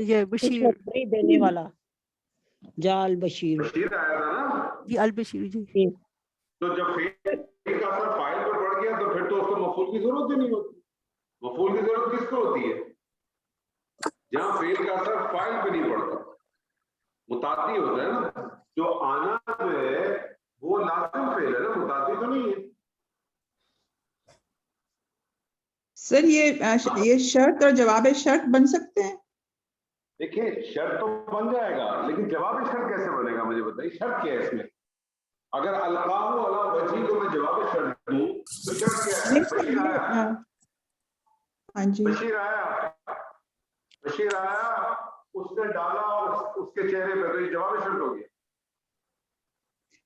S6: ये बशीर
S4: खुशखबरी देने वाला, जाल बशीर।
S1: बशीर आया था ना।
S6: जी, अल बशीर जी।
S1: तो जब फेल का असर फाइल पर पड़ गया तो फिर तो उसको मफूल की जरूरत ही नहीं होती। मफूल की जरूरत किसको होती है? जहां फेल का असर फाइल पे नहीं पड़ता, मुतादी होता है ना। जो आना जो है वो लाजिम फेल है ना, मुतादी तो नहीं है।
S3: सर ये शर्त और जवाब शर्त बन सकते हैं।
S1: देखिए, शर्त तो बन जाएगा, लेकिन जवाब शर्त कैसे बनेगा मुझे बताइए। शर्त क्या है इसमें? अगर अलकाहु अला वजही को मैं जवाब शर्त दूं तो शर्त क्या है?
S3: नहीं सर,
S1: बशीर आया,
S3: हाँ जी
S1: बशीर आया, बशीर आया, उसने डाला और उसके चेहरे पर, तो ये जवाब शर्त हो गया।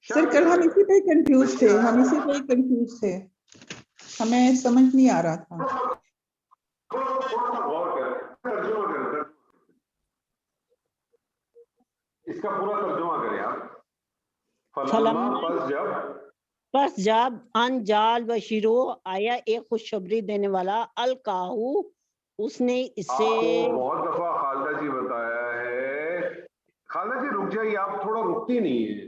S3: सर, कल हम इसी पे कंफ्यूज थे, हमें समझ नहीं आ रहा था।
S1: थोड़ा सा गौर करें, तर्जुमा करें, इसका पूरा तर्जुमा करें आप। फलम्मा,
S4: बस जब अन जाल बशीरो आया एक खुशखबरी देने वाला, अल काहू उसने इससे।
S1: आपको बहुत दफा खालदा जी बताया है। खालदा जी रुक जाइए, आप थोड़ा रुकती नहीं है।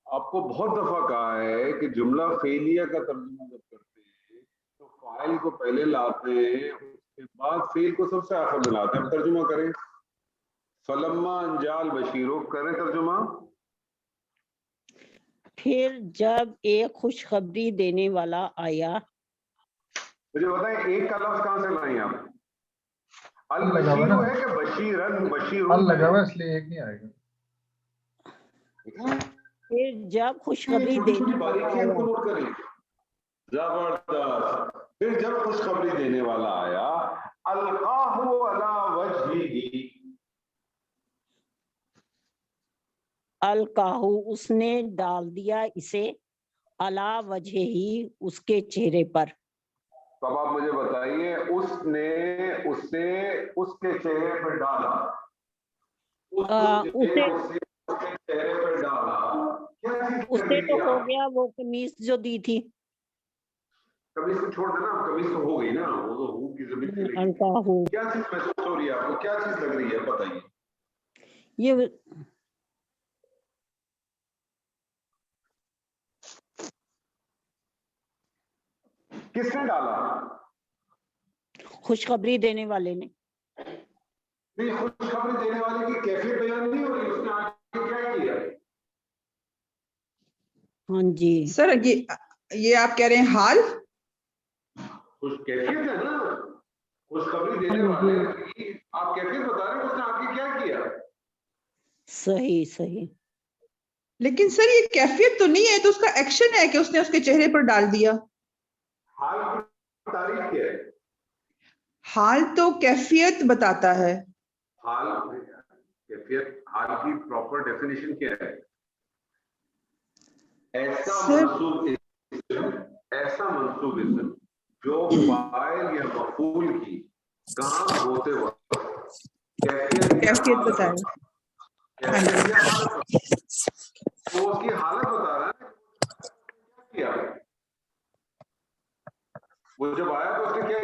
S1: आपको बहुत दफा कहा है कि जुमला फेलिया का तर्जुमा जब करते हैं तो फाइल को पहले लाते हैं, उसके बाद फेल को सबसे आखिर में लाते हैं। तर्जुमा करें। फलम्मा अंजाल बशीरो, करें तर्जुमा।
S4: फिर जब एक खुशखबरी देने वाला आया।
S1: मुझे बताएं, एक का लफ्ज कहां से लाए आप? अल
S5: लगा हुआ
S1: बशीरो
S5: ना,
S1: है कि बशीरन? बशीरुन
S5: अल लगा
S1: है।
S5: हुआ है, इसलिए एक नहीं आएगा।
S4: फिर जब खुशखबरी
S1: छोटी छोटी
S4: देने
S1: बारीकियां
S4: वाला
S1: को
S4: आया,
S1: नोट करें। जबरदस्त। फिर जब खुशखबरी देने वाला आया, अलकाहु अला वजहिही,
S4: अल काहू उसने डाल दिया इसे, अला वजही उसके चेहरे पर।
S1: तो अब आप मुझे बताइए, उसने उसे उसके चेहरे पर डाला,
S4: उसे
S1: उसके चेहरे पर डाला, क्या चीज कर
S4: उसे
S1: रही
S4: तो
S1: है
S4: हो
S1: आप?
S4: गया वो कमीज जो दी थी।
S1: कमीज को छोड़ देना, कमीज तो हो गई ना, वो तो हु की जमीन चली
S4: अल
S1: गई।
S4: काहू
S1: क्या चीज महसूस हो रही है आपको? क्या चीज लग रही है बताइए।
S4: ये
S1: किसने डाला?
S4: खुशखबरी देने वाले ने।
S1: नहीं, खुशखबरी देने वाले की कैफियत बयान नहीं हो रही, उसने आगे क्या किया?
S4: हाँ जी
S3: सर, ये आप कह रहे हैं हाल?
S1: कुछ कैफियत है ना, खुशखबरी देने
S4: हाँ
S1: वाले
S4: जी,
S1: की आप कैफियत बता रहे हैं, उसने आगे क्या किया?
S4: सही सही।
S3: लेकिन सर ये कैफियत तो नहीं है, तो उसका एक्शन है कि उसने उसके चेहरे पर डाल दिया।
S1: हाल की तारीफ क्या है?
S3: हाल तो कैफियत बताता है।
S1: हाल कैफियत, हाल की प्रॉपर डेफिनेशन क्या है? ऐसा
S3: सर
S1: मंसूब इस्म जो फाइल या मफूल की काम होते वक्त कैफियत या
S3: कैफियत
S1: हालत
S3: बताए।
S1: कैफियत या हालत, तो उसकी हालत बता रहा है क्या किया। वो जब आया तो उसने क्या,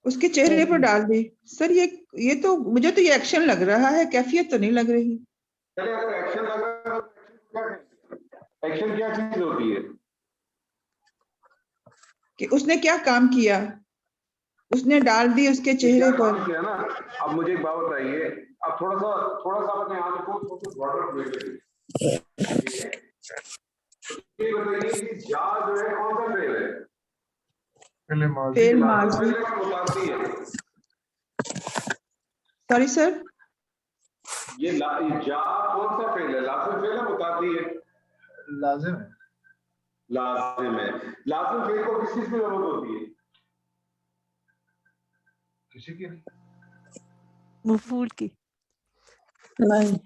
S3: उसके चेहरे पर डाल दी। सर ये तो मुझे तो ये एक्शन लग रहा है, कैफियत तो नहीं लग रही।
S1: चले अगर एक्शन लग रहा है तो एक्शन क्या चीज होती है?
S3: कि उसने क्या काम किया, उसने डाल दी उसके चेहरे
S1: क्या
S3: पर।
S1: काम किया ना। अब मुझे एक बात बताइए, अब थोड़ा सा अपने आप को थोड़ा ब्रॉडर प्ले करिए, ठीक है? तो ये बताइए कि जा जो है कौन सा फेल है?
S5: फेल माजी।
S3: फेल
S1: लाजिम
S3: माजी।
S1: फेल है, मुतादी है।
S3: सॉरी सर,
S1: ये जा कौन सा फेल है? लाजिम फेल है, मुतादी है?
S5: लाजिम है।
S1: लाजिम है। लाजिम फेल को किस चीज की जरूरत होती है?
S5: किसी की नहीं।
S6: मफूल की
S4: नहीं,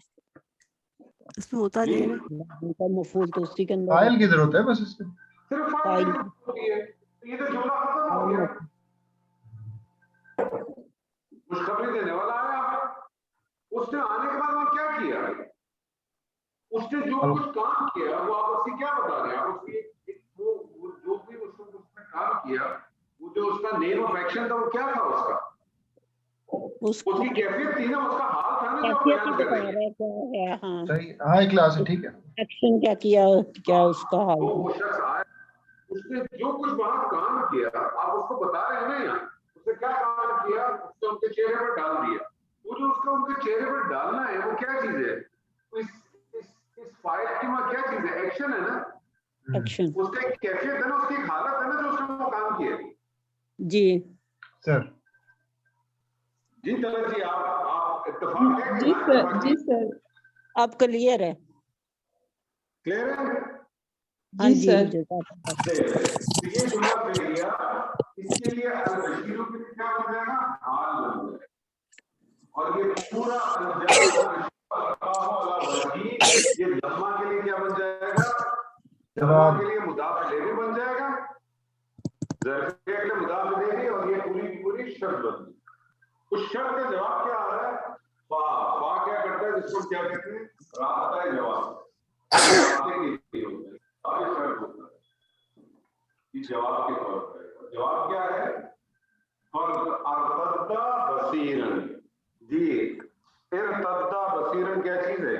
S6: इसमें होता नहीं है ना।
S4: उनका मफूल तो उसी के अंदर
S5: फाइल की जरूरत है बस इसमें।
S1: सिर्फ फाइल की जरूरत होती है। तो ये तो जुमला खत्म हो गया। खुशखबरी देने वाला आया, उसने आने के बाद वहां क्या किया? उसने जो कुछ काम किया वो आप उसकी क्या बता रहे हैं? आप उसकी वो जो भी उसने काम किया, वो जो उसका नेम ऑफ एक्शन था वो क्या था? उसकी कैफियत थी ना, उसका हाल था ना, जो आप बयान कर रहे हैं।
S4: क्या है? हाँ,
S5: सही, हाँ एक क्लास है, ठीक है।
S4: एक्शन क्या किया, क्या उसका हाल
S1: तो
S4: था?
S1: वो शख्स आया, उसने जो कुछ वहां काम किया आप उसको बता रहे हैं ना, यहाँ उसने क्या काम किया, उसने उनके चेहरे पर डाल दिया। वो जो उसका उनके चेहरे पर डालना है वो क्या चीज है? इस फाइल की वहां क्या चीज है? एक्शन है ना,
S4: एक्शन।
S1: उसका एक कैफियत है ना, उसकी एक हालत है ना, जो उसने वो काम किया।
S4: जी
S5: सर
S1: जी तलत जी, आप इत्तेफाक है कि
S3: जी
S1: ना
S3: सर,
S1: इत्तेफाक
S3: जी
S1: है?
S3: सर,
S4: अब क्लियर है।
S1: क्लियर है?
S4: हाँ
S3: जी
S4: जी,
S3: सर।
S4: मुझे
S1: तो ये जुमला मिल गया, इसके लिए अल-बशीर के क्या बन जाएगा? हाल बन जाएगा। और ये पूरा अंजाम ये लम्मा के लिए क्या बन जाएगा? लम्मा के लिए मुदाफ इलैह भी बन जाएगा, ज़र्फ़ के लिए मुदाफ इलैह भी, और ये पूरी की पूरी शर्त बन गई। उस शर्त का जवाब क्या आ रहा है? फा क्या करता है, जिसको क्या कहते हैं? रास्ता है जवाब। रास्ते के लिए होता है, सारे शर्त होता है। इस जवाब के तौर पर जवाब क्या है? अरतद्दा बसीरन। जी, इरतद्दा बसीरन क्या चीज है?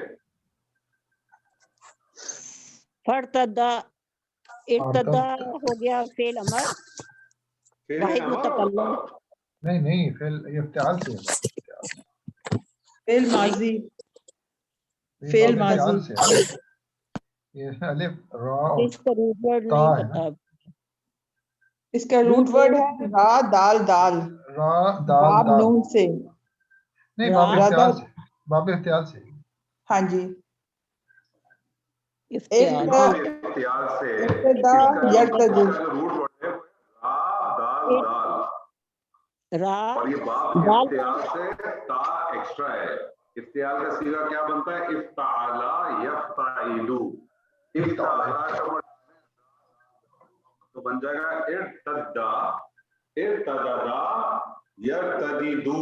S4: फरतदा, इर्तदा हो गया फेल अमर, वाहिद मुतकल्लिम।
S5: नहीं नहीं, फेल ये इफ्तिआल से है।
S3: फेल माजी, फेल माजी।
S5: से है। ये अलिफ रा और
S4: इसका रूट वर्ड
S5: ता
S4: नहीं
S5: है ना।
S4: पता।
S3: इसका रूट वर्ड है रा दाल दाल,
S5: रा दाल
S3: बाब
S5: दाल।
S3: नून से।
S5: नहीं,
S4: रा
S5: बाब
S3: राधा,
S5: इख्तियार से, बाब इख्तियार से।
S3: हाँ जी।
S4: इफ्तियाल,
S3: एक
S4: हाँ।
S1: इख्तियार से।
S3: इब्तिदा यर्तदी।
S1: इसका जो रूट वर्ड है रा दाल दाल,
S4: रा
S1: और ये बाब
S4: दाल
S1: इख्तियार से ता एक्स्ट्रा है। इख्तियार का सीगा क्या बनता है? इफ्ताला यफ्ताइलु। इफ्ताला का तो बन जाएगा इर्तद्दा, इर्तददा यर्तदिदु।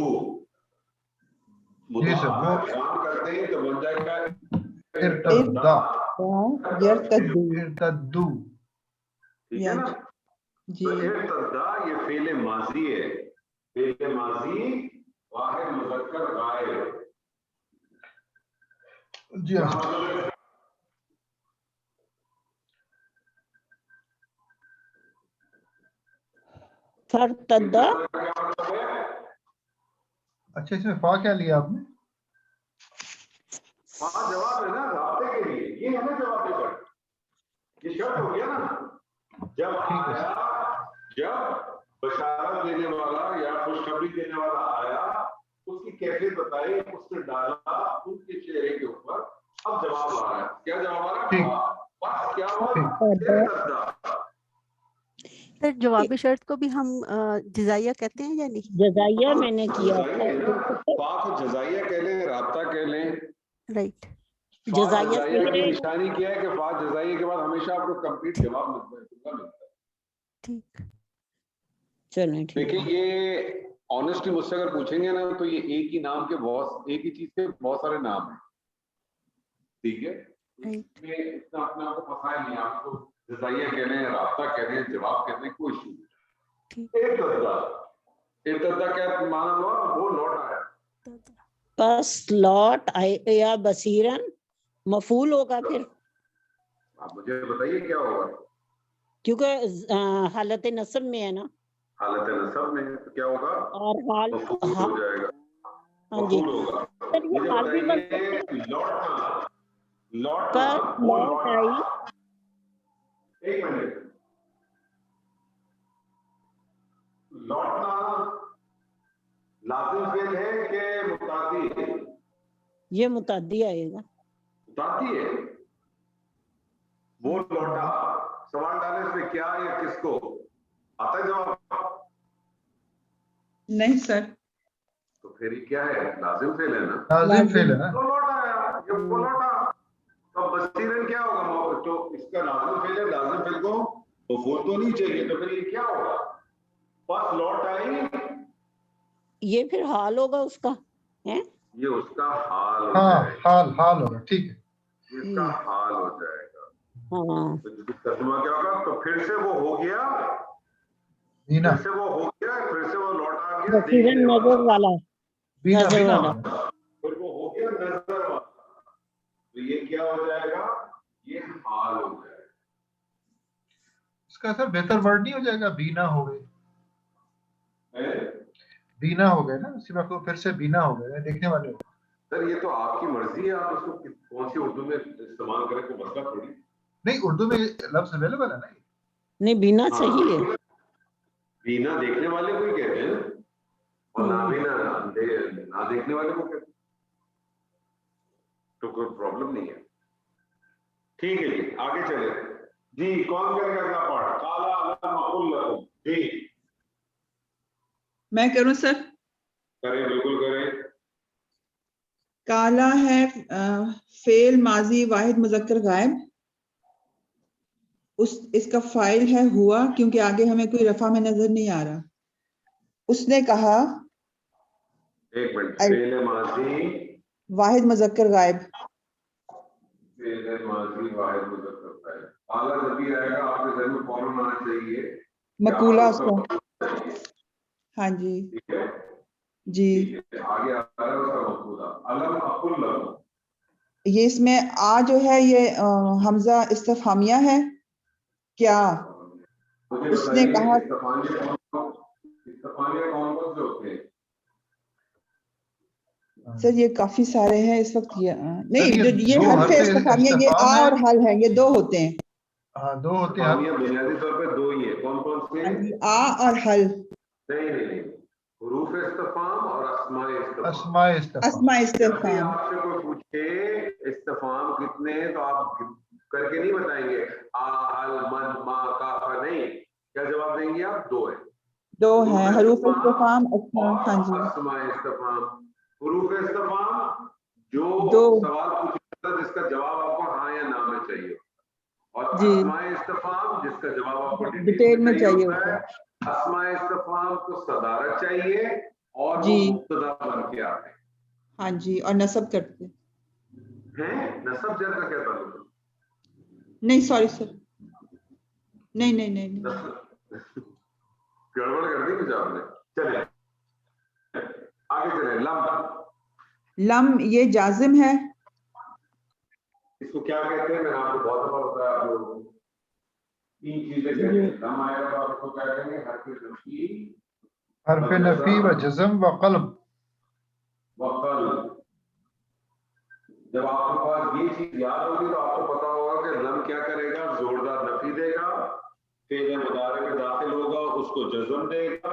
S5: जी सर, वो
S1: काम करते हैं तो बन जाएगा
S5: इर्तद्दा
S3: यर्तदी।
S5: इर्तद्दू।
S1: ठीक है ना?
S3: जी
S1: तो इर्तद्दा ये फेल माजी है। फेल माजी वाहिद मुज़क्कर गायब।
S5: जी हाँ।
S4: फरतदा,
S5: अच्छा, इसमें फा क्या लिया आपने?
S1: वहां जवाब है ना रास्ते के लिए, ये है ना जवाब का शर्त। ये शर्त हो गया ना, जब आया, जब बशारत देने वाला या खुशखबरी देने वाला आया, उसकी कैफियत बताई, उसने डाला उनके चेहरे के ऊपर। अब जवाब आ रहा है, क्या जवाब आ रहा है? बस क्या हुआ?
S6: सर जवाबी शर्त को भी हम जजाइया कहते हैं या नहीं?
S4: जजाइया मैंने किया था।
S1: जजाइया कह लें, राब्ता कह लें।
S6: राइट।
S4: जजाइया सही
S1: की
S4: रहेगा।
S1: निशानी क्या है कि जजाइया के बाद हमेशा आपको कंप्लीट जवाब मिलता है।
S6: ठीक,
S4: चलें ठीक
S1: देखिए,
S4: है।
S1: ये ऑनेस्टली मुझसे अगर पूछेंगे ना, तो ये एक ही नाम के बहुत, एक ही चीज के बहुत सारे नाम हैं, ठीक है? इसमें इतना अपने आप को फंसाए नहीं, आपको जजाइया कह रहे हैं, राब्ता कह रहे हैं, जवाब कहते हैं, कोई इशू नहीं। इर्तद्दा क्या माना हुआ? वो लौट आया।
S4: बस लौट आया बसीरन मफूल होगा फिर,
S1: आप मुझे बताइए क्या होगा?
S4: क्योंकि हालत नस्ब में है ना।
S1: हालत नसब में है तो क्या होगा?
S4: और हाल
S1: मफूल हो जाएगा।
S4: हाँ जी
S1: मफूल होगा।
S4: सर ये
S1: मुझे
S4: माजी
S1: बताइए
S4: वक्त
S1: लौटना, लौटना
S4: पर
S1: वो
S4: लौट आई
S1: लौटना, एक मिनट, लौटना लाजिम फेल है कि मुतादी है?
S4: ये मुताद्दी आएगा।
S1: मुतादी है। वो लौटा, सवाल डाले इसमें क्या या किसको, आता है जवाब?
S3: नहीं सर,
S1: तो फिर ये क्या है, लाजिम फेल है ना?
S5: लाजिम फेल है ना।
S1: तो लौट आया, ये वो लौटा, तो बसीरन क्या होगा? तो इसका लाजिम फेल है, लाजिम फेल को मफूल तो नहीं चाहिए, तो फिर ये क्या होगा? बस लौट आई,
S4: ये फिर हाल होगा उसका है।
S1: ये उसका हाल हो
S5: हाँ
S1: जाएगा,
S5: हाल होगा, ठीक है।
S1: इसका हाल हो जाएगा।
S4: हाँ
S1: तो तर्जुमा क्या होगा? तो फिर से वो हो गया,
S5: बीना,
S1: फिर से वो हो गया, फिर से वो लौट आ गया
S4: बसीरन
S1: देखने
S4: नजर
S1: वाला,
S4: वाला,
S5: बीना
S4: नजर
S5: बीना
S4: वाला।
S5: होगा।
S1: फिर वो हो गया नजर वाला, तो ये क्या हो जाएगा? ये हाल हो जाएगा।
S5: इसका सर बेहतर वर्ड नहीं हो जाएगा, बीना हो गए,
S1: है?
S5: बीना हो गए ना, उसी वक्त फिर से बीना हो गए, देखने वाले हो गए।
S1: सर ये तो आपकी मर्जी है, आप उसको कौन सी उर्दू में इस्तेमाल करें, कोई मसला थोड़ी।
S5: नहीं उर्दू में लफ्ज अवेलेबल है ना।
S4: नहीं बिना
S1: हाँ,
S4: सही है।
S1: बीना देखने वाले को ही कहते हैं, और नाबीना ना देखने वाले को कहते हैं, तो कोई प्रॉब्लम नहीं है। ठीक है जी, आगे चले जी। कौन करेगा अगला पार्ट? काला अलम अकुल लकुम। जी
S3: मैं करूं सर?
S1: करें, बिल्कुल करें।
S3: काला है फेल माजी वाहिद मुजक्कर गायब, इसका फाइल है हुआ, क्योंकि आगे हमें कोई रफा में नजर नहीं आ रहा। उसने कहा,
S1: एक मिनट, फेल माजी
S3: वाहिद मुजक्कर गायब,
S1: फेल माजी वाहिद मुजक्कर गायब। काला जब भी आएगा आपके घर में फौरन आना चाहिए कि
S3: मकूला
S1: आप
S3: उसका, हाँ जी
S1: ठीक है
S3: जी।
S1: ठीक है, आगे आ रहा है उसका मकूला अलम अकुल लकुम।
S3: ये इसमें आ जो है ये हमजा इस्तफहामिया है क्या?
S1: मुझे
S3: उसने
S1: बताइए
S3: कहा,
S1: इस्तिफामिया कौन कौन से होते हैं?
S3: सर ये काफी सारे हैं इस वक्त, ये नहीं,
S5: सर,
S3: जो ये
S5: दो
S3: हर्फ
S5: हर्फ
S3: इस्तफहामिया, ये
S5: इस्तिफहाम
S3: आ
S5: है।
S3: और हल है, ये दो होते हैं।
S5: हाँ दो होते हैं।
S1: इस्तिफामिया बुनियादी तौर पे दो ही है, कौन कौन से?
S3: हाँ जी, आ और हल।
S1: नहीं नहीं नहीं, हुरूफ इस्तिफाम और अस्माए इस्तिफाम।
S5: अस्माए इस्तिफहाम।
S3: अस्मा
S1: जब भी
S3: इस्तफहाम,
S1: आपसे कोई पूछे इस्तिफाम कितने हैं, तो आप करके नहीं बताएंगे आ हल मन मा काफा, नहीं, क्या जवाब देंगे आप? दो है,
S3: दो हैं, हरूफ
S1: हुरूफ
S3: इस्तफहाम।
S1: इस्तिफाम
S3: हाँ जी,
S1: और अस्माए इस्तिफाम। हुरूफ इस्तिफाम जो
S3: दो
S1: सवाल पूछता है जिसका जवाब आपको हाँ या ना में चाहिए, और
S3: जी,
S1: अस्माए इस्तिफाम जिसका जवाब आपको
S3: डिटेल में चाहिए
S1: होता है।
S3: होता है
S1: अस्माए इस्तिफाम को सदारत चाहिए और वो
S3: जी।
S1: मुब्तदा बन के आते हैं।
S3: हाँ जी, और नसब करते
S1: नसब जर का क्या ताल्लुक है?
S3: नहीं, सॉरी सर, नहीं नहीं नहीं, नहीं।
S1: नसब गड़बड़ कर दी मुझे आपने। चले आगे चले। लम,
S3: लम ये जाजिम है,
S1: इसको क्या कहते हैं? मैंने आपको बहुत दफा बताया, आप लोगों को तीन चीजें कहते हैं। लम आएगा तो आप इसको क्या कहेंगे? हर्फ नफी,
S5: हर्फ नफी व जज़म व क़ल्ब।
S1: वक़ल। जब आपके पास ये चीज याद होगी तो आपको पता होगा कि लम क्या करेगा? जोरदार नफी देगा, फेल मुदारे में दाखिल होगा, उसको जज़म देगा।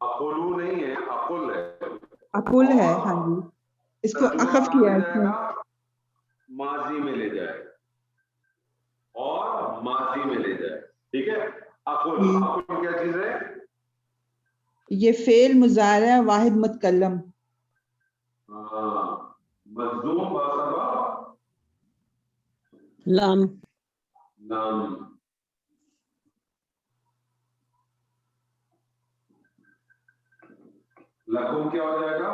S1: अकुलू नहीं है, अकुल है,
S3: अकुल है। हाँ जी, इसको अखफ किया है इसने।
S1: माजी में ले जाए और माजी में ले जाए, ठीक है। अकुल, अकुल क्या चीज है?
S3: ये फेल मुजारा वाहिद मुतकल्लम,
S1: मज़दूम बासबा
S4: लम
S1: लम। लकुम क्या हो जाएगा?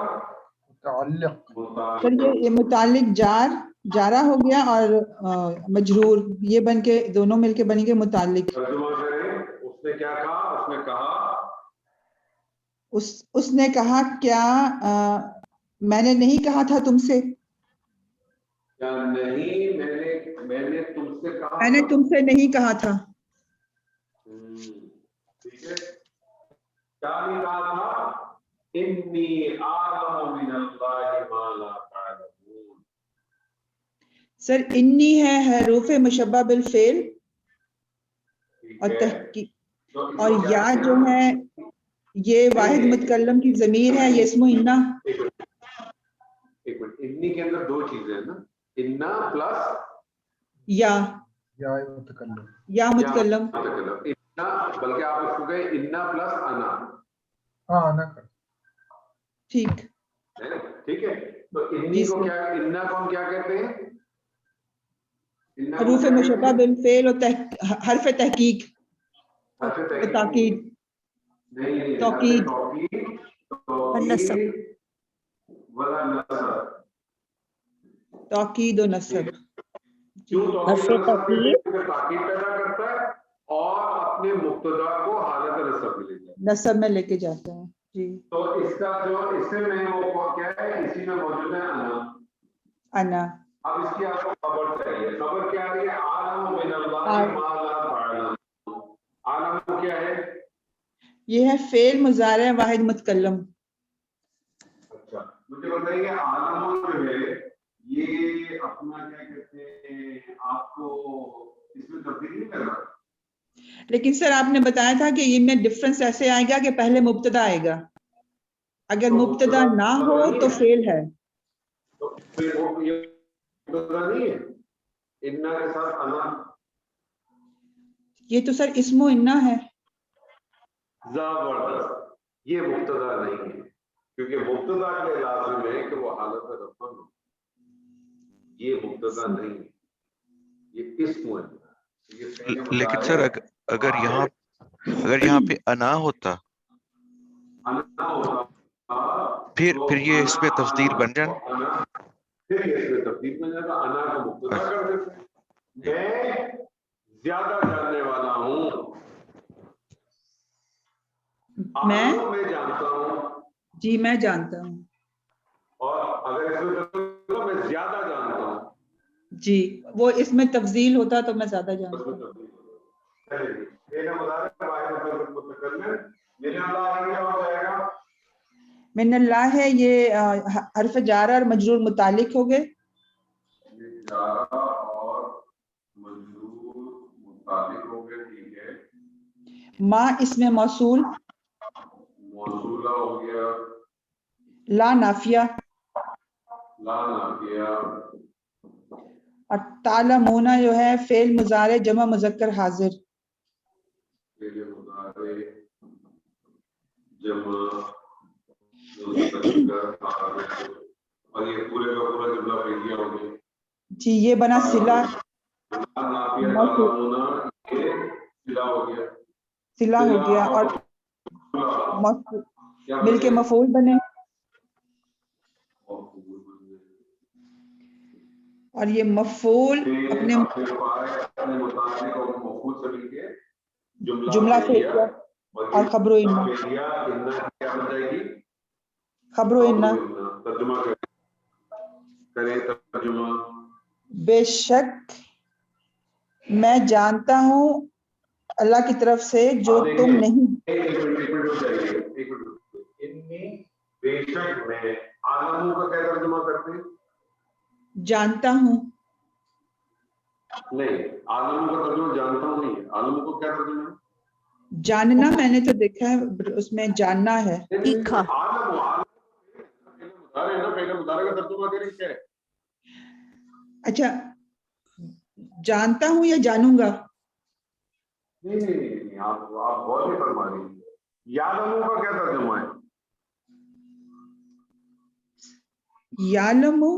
S5: मुतअल्लिक़।
S3: सर ये मुतालिक जारा हो गया, और मजरूर ये बन के दोनों मिलके बनेंगे मुतालिक।
S1: तर्जुमा करें, उसने क्या कहा? उसने कहा,
S3: उसने कहा क्या मैंने नहीं कहा था तुमसे?
S1: क्या नहीं, मैंने तुमसे कहा
S3: मैंने
S1: था।
S3: तुमसे नहीं कहा था।
S1: ठीक है, क्या नहीं कहा था? इन्नी आलमु मिनल्लाहि मा ला तालमून।
S3: सर इन्नी है हरूफ मुशब्बा बिल फेल
S1: ठीक
S3: और
S1: है,
S3: तहकीक,
S1: तो
S3: और
S1: इसको क्या
S3: या
S1: कहते
S3: जो
S1: हैं?
S3: है ये वाहिद मुतकल्लम की ज़मीर है, ये इस्मो इन्ना।
S1: एक मिनट, इन्नी के अंदर दो चीजें हैं ना, इन्ना प्लस
S3: या
S5: मुतकल्लिम।
S3: मुतकल्लम।
S1: इन्ना, बल्कि आप इसको कहें इन्ना प्लस अना,
S5: हाँ ना कर।
S3: ठीक,
S1: है ना? ठीक है, तो इन्नी
S3: जी
S1: को
S3: सर।
S1: क्या, इन्ना को हम क्या कहते हैं? इन्ना को
S3: हरूफ
S1: क्या कहते
S3: मुशब्बा
S1: हैं?
S3: बिल फेल और हर्फ तहकीक
S1: हर्फ
S3: और
S1: तहकीक
S3: ताकीद।
S1: नहीं, हर्फ
S3: तौकीद।
S6: नसब।
S1: वला नसब।
S3: तौकीद और नसब।
S1: क्यों
S3: जी।
S4: हर्फ
S1: तौकीद नसब कहते हैं?
S4: तौकीद।
S1: क्योंकि ताकीद पैदा करता है और अपने मुब्तदा को हालत नसब में ले जाता है।
S3: नसब में लेके जाता है। जी।
S1: तो इसका जो इसमें वो क्या है, इसी में मौजूद है अना।
S3: अना।
S1: अब इसकी आपको खबर चाहिए, खबर क्या है? आलम मिनल्लाहि मा ला तालम। आलम क्या है?
S3: ये है फेल मुजारे वाहिद मुतकल्लम।
S1: अच्छा, मुझे बताइए आलम जो है ये अपना क्या कहते हैं, आपको इसमें तब्दील नहीं करना।
S3: लेकिन सर आपने बताया था कि इनमें डिफरेंस ऐसे आएगा कि पहले मुब्तदा आएगा, अगर
S1: तो
S3: मुब्तदा ना हो
S1: नहीं
S3: तो
S1: है।
S3: फेल है।
S1: तो फिर वो ये मुब्तदा नहीं है, इन्ना के साथ अना।
S3: ये तो सर इस्मो इन्ना है।
S1: जबरदस्त, ये मुब्तदा नहीं है, क्योंकि मुब्तदा के लाजिम है कि वो हालत रफ़ा हो। ये मुब्तदा नहीं है, ये इस्म है। ये फेल
S2: लेकिन
S1: मुतारिक
S2: सर अगर यहाँ पे अना होता
S1: अना होता
S2: फिर
S1: तो
S2: ये इसमें
S1: अना
S2: तफदील बन जाए।
S1: अना फिर इसमें तब्दील बन जाता, अना को मुब्तदा कर देते हैं। मैं ज्यादा जानने वाला हूँ,
S3: मैं
S1: जानता हूँ,
S3: जी मैं जानता हूँ।
S1: और अगर इसमें तो मैं ज्यादा जानता हूँ,
S3: जी वो इसमें तफजील होता तो मैं ज्यादा जानता
S1: उसमें
S3: हूँ।
S1: तब्दील मेरा मुताबिक मुतकल्लिम मेरा अल्लाह क्या हो जाएगा?
S3: मिनल्लाह है, ये हर्फ जारा और मजरूर मुतालिक हो गए।
S1: ये जारा और मजरूर मुताबिक हो गए, ठीक है।
S3: माँ इसमें मौसूल,
S1: मौसूला हो गया,
S3: ला नाफिया,
S1: ला नाफिया,
S3: और तालमूना जो है फेल मुजारे जमा मुजक्कर हाजिर।
S1: फेल मुजारे जमा मुजक्कर हाजिर, और ये पूरे का पूरा जुमला फेलिया हो गया।
S3: जी ये बना सिला,
S1: ला नाफिया तालमूना, ये सिला हो गया,
S3: सिला हो गया, और मिलके मफूल बने, और ये मफूल अपने जुमला फेलिया और खबरो इन्ना,
S1: क्या बन जाएगी?
S3: खबरो इन्ना।
S1: तर्जुमा करें, तर्जुमा।
S3: बेशक मैं जानता हूँ अल्लाह की तरफ से जो तुम नहीं।
S1: इन्नी बेशक मैं, आलमू का क्या तर्जुमा करते हैं?
S3: जानता हूँ।
S1: नहीं, आलमू का तर्जुमा जानता हूँ नहीं है, आलमू को क्या तर्जुमा है?
S3: जानना मैंने तो देखा है उसमें जानना है।
S6: तीखा।
S1: आलमू पहले मुतारे का तर्जुमा करें क्या है?
S3: अच्छा जानता हूँ या जानूंगा?
S1: नहीं, आप बहुत ही फरमा रही हैं। यालमू का क्या तर्जुमा है?
S3: यालमु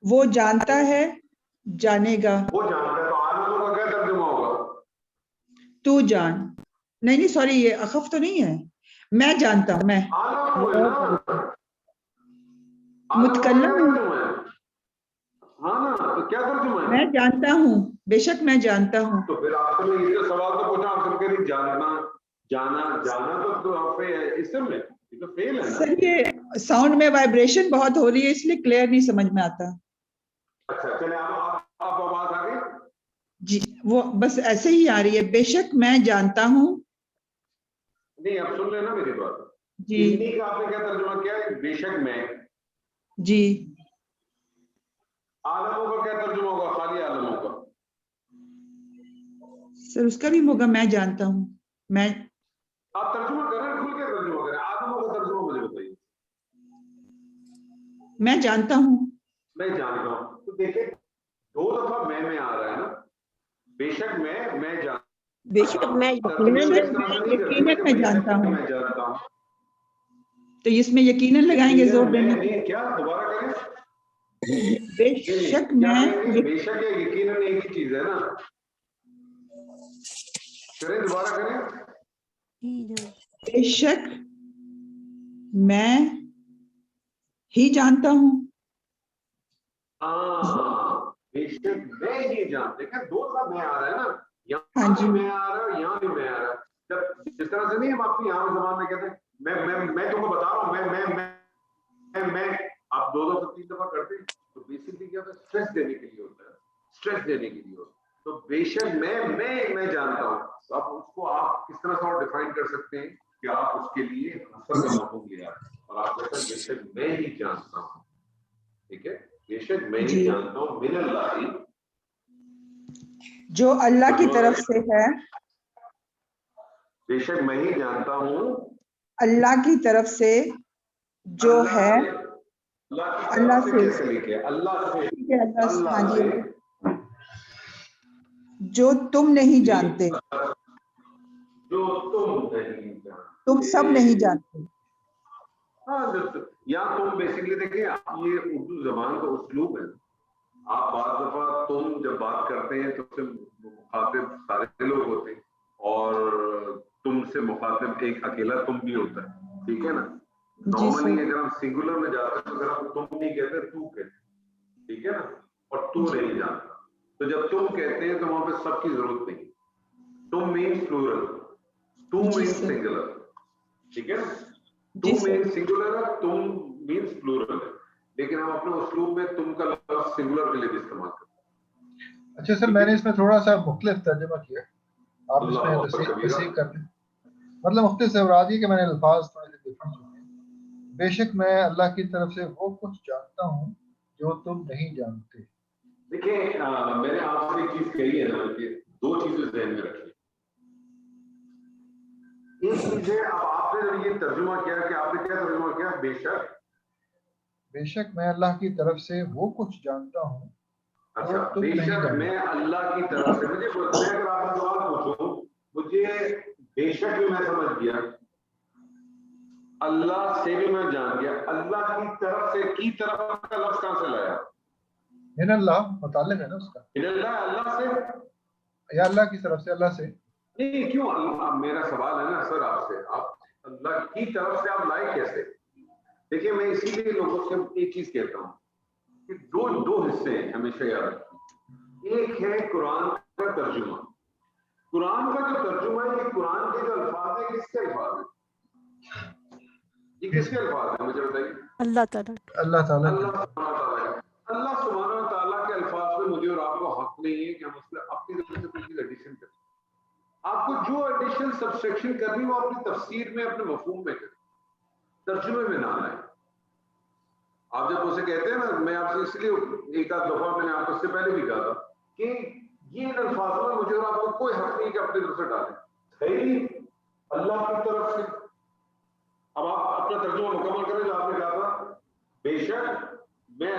S3: वो जानता है, जानेगा।
S1: वो जानता है, तो आलमू का क्या तर्जुमा होगा?
S3: तू जान। नहीं सॉरी, ये अखफ तो नहीं है। मैं जानता हूँ, मैं
S1: आलमू है ना,
S3: मुतकल्लम हूँ।
S1: हाँ ना, तो क्या तर्जुमा है?
S3: मैं जानता हूँ, बेशक मैं जानता हूँ।
S1: तो फिर आपसे मैं ये सवाल तो पूछा, आपसे कह रही जाना तो आपने इसमें ये तो फेल है ना।
S3: सर ये साउंड में वाइब्रेशन बहुत हो रही है इसलिए क्लियर नहीं समझ में आता।
S1: अच्छा चले, आप आवाज आ गई?
S3: जी वो बस ऐसे ही आ रही है, बेशक मैं जानता हूँ।
S1: नहीं, आप सुन लेना मेरी बात।
S3: جی
S1: انی کا آپ نے کیا ترجمہ کیا ہے؟ بے شک میں.
S3: جی
S1: عالموں کا کیا ترجمہ ہوگا؟ خالی عالموں کا.
S3: سر اس کا بھی ہوگا میں جانتا ہوں. میں
S1: آپ ترجمہ کریں, کھل کے ترجمہ کریں. عالموں کا ترجمہ مجھے بتائیے.
S3: میں جانتا ہوں.
S1: میں جانتا ہوں. تو دیکھیں 2 دفعہ میں آ رہا ہے نا. بے شک میں جانتا ہوں.
S4: بے شک میں یقیناً
S3: سر
S4: جانتا
S3: میں
S4: ہوں.
S3: یقیناً میں جانتا ہوں.
S1: میں جانتا ہوں.
S3: تو اس میں یقیناً لگائیں گے زور دینے.
S1: نہیں, کیا دوبارہ کریں.
S3: بے شک
S1: کیا
S3: میں
S1: کہیں گے؟ بے شک یا یقیناً ایک ہی چیز ہے نا. کریں, دوبارہ کریں.
S3: بے شک میں ہی جانتا ہوں.
S1: ہاں, بے شک میں ہی جانتا. دیکھیں 2 دفعہ میں آ رہا ہے نا.
S3: ہاں
S1: یہاں
S3: جی
S1: بھی میں آ رہا ہے, یہاں بھی میں آ رہا ہے. جب جس طرح سے نہیں ہم اپنی عام زبان میں کہتے ہیں میں تم کو بتا رہا ہوں میں آپ 2 دفعہ 3 دفعہ کرتے ہیں تو بیسکلی کیا ہوتا ہے؟ اسٹریس دینے کے لیے ہوتا ہے. اسٹریس دینے کے لیے ہوتا ہے. تو بے شک میں جانتا ہوں. تو اب اس کو آپ کس طرح سے اور ڈیفائن کر سکتے ہیں کہ آپ اس کے لیے حسر کا مفہوم لے آتے ہیں اور آپ کہتے ہیں بے شک میں ہی جانتا ہوں. ٹھیک ہے, بے شک میں ہی
S3: جی
S1: جانتا ہوں. من اللہ,
S3: جو اللہ کی طرف سے ہے.
S1: بے شک میں ہی جانتا ہوں
S3: اللہ کی طرف سے جو
S1: اللہ
S3: ہے.
S1: سے. اللہ کی طرف
S3: اللہ
S1: سے
S3: سے.
S1: کیسے لکھے؟ اللہ سے.
S3: ٹھیک ہے, ہاں
S1: اللہ
S3: جی.
S1: سے
S3: جو تم نہیں جانتے.
S1: جو تم نہیں جانتے.
S3: تم سب نہیں جانتے.
S1: ہاں, یہاں تم بیسکلی دیکھیں یہ اردو زبان کا اسلوب ہے. آپ بعض دفعہ تم جب بات کرتے ہیں تو اس سے مخاطب سارے لوگ ہوتے ہیں اور تم سے مخاطب ایک اکیلا تم بھی ہوتا ہے. ٹھیک ہے نا.
S3: جی سر.
S1: نارملی اگر ہم سنگولر میں جاتے ہیں تو اگر ہم تم نہیں کہتے تو کہتے ہیں. ٹھیک ہے نا. اور تو نہیں جانتا. تو جب تم کہتے ہیں تو وہاں پہ سب کی ضرورت نہیں. تم مینس پلورل, تو
S3: جی
S1: مینس
S3: سر.
S1: سنگولر. ٹھیک ہے نا. تو
S3: جی سر.
S1: مینس سنگولر ہے, تم مینس پلورل ہے. لیکن ہم اپنے اسلوب میں تم کا لفظ سنگولر کے لیے بھی استعمال کرتے ہیں.
S5: اچھا سر, میں نے اس میں تھوڑا سا مختلف ترجمہ کیا, آپ اس
S1: اللہ
S5: میں
S1: اکبر کبیرہ.
S5: تصحیح کر لیں. مطلب مختلف سے مراد یہ کہ میں نے الفاظ تھوڑے سے ڈفرنٹ ہوتے ہیں. بے شک میں اللہ کی طرف سے وہ کچھ جانتا ہوں جو تم نہیں جانتے.
S1: دیکھیں میں نے آپ سے ایک چیز کہی ہے نا کہ 2 چیزیں ذہن میں رکھیں. ایک چیز ہے, اب آپ نے جب یہ ترجمہ کیا کہ آپ نے کیا ترجمہ کیا؟ بے شک.
S5: بے شک میں اللہ کی طرف سے وہ کچھ جانتا ہوں
S1: اچھا,
S5: جو تم
S1: بے
S5: نہیں
S1: شک
S5: جانتے.
S1: میں اللہ کی طرف سے. میں اگر آپ سے سوال پوچھوں, مجھے بے شک بھی میں سمجھ گیا, اللہ سے بھی میں جان گیا. اللہ کی طرف سے کی طرف کا لفظ کہاں سے لایا؟
S5: من اللہ متعلق ہے نا اس کا,
S1: اللہ سے.
S5: یا اللہ کی طرف سے, اللہ سے.
S1: نہیں, کیوں؟ میرا سوال ہے نا سر آپ سے, آپ اللہ کی طرف سے آپ لائے کیسے؟ دیکھیے میں اسی لیے لوگوں سے ایک چیز کہتا ہوں کہ 2 حصے ہیں, ہمیشہ یاد رکھیں. ایک ہے قرآن کا ترجمہ. قرآن کا جو ترجمہ ہے, یہ قرآن کے جو الفاظ ہیں کس کے الفاظ ہیں؟ یہ کس کے الفاظ ہیں مجھے بتائیے.
S6: اللہ تعالیٰ.
S5: اللہ تعالیٰ کی.
S1: اللہ سبحانہ تعالیٰ. اللہ سبحانہ تعالیٰ کے الفاظ میں مجھے اور آپ کو حق نہیں ہے کہ ہم اس میں اپنی طرف سے کوئی چیز ایڈیشن کریں. آپ کو جو ایڈیشن سبسٹریکشن کرنی وہ اپنی تفسیر میں, اپنے مفہوم میں کریں, ترجمے میں نہ لائیں. آپ جب اسے کہتے ہیں نا, میں آپ سے اس لیے ایک آدھ دفعہ میں نے آپ کو اس سے پہلے بھی کہا تھا کہ یہ ان الفاظوں میں مجھے اور آپ کو کوئی حق نہیں کہ اپنی طرف سے ڈالیں. صحیح, اللہ کی طرف سے. اب آپ اپنا ترجمہ مکمل کریں جو آپ نے کہا تھا. بے شک میں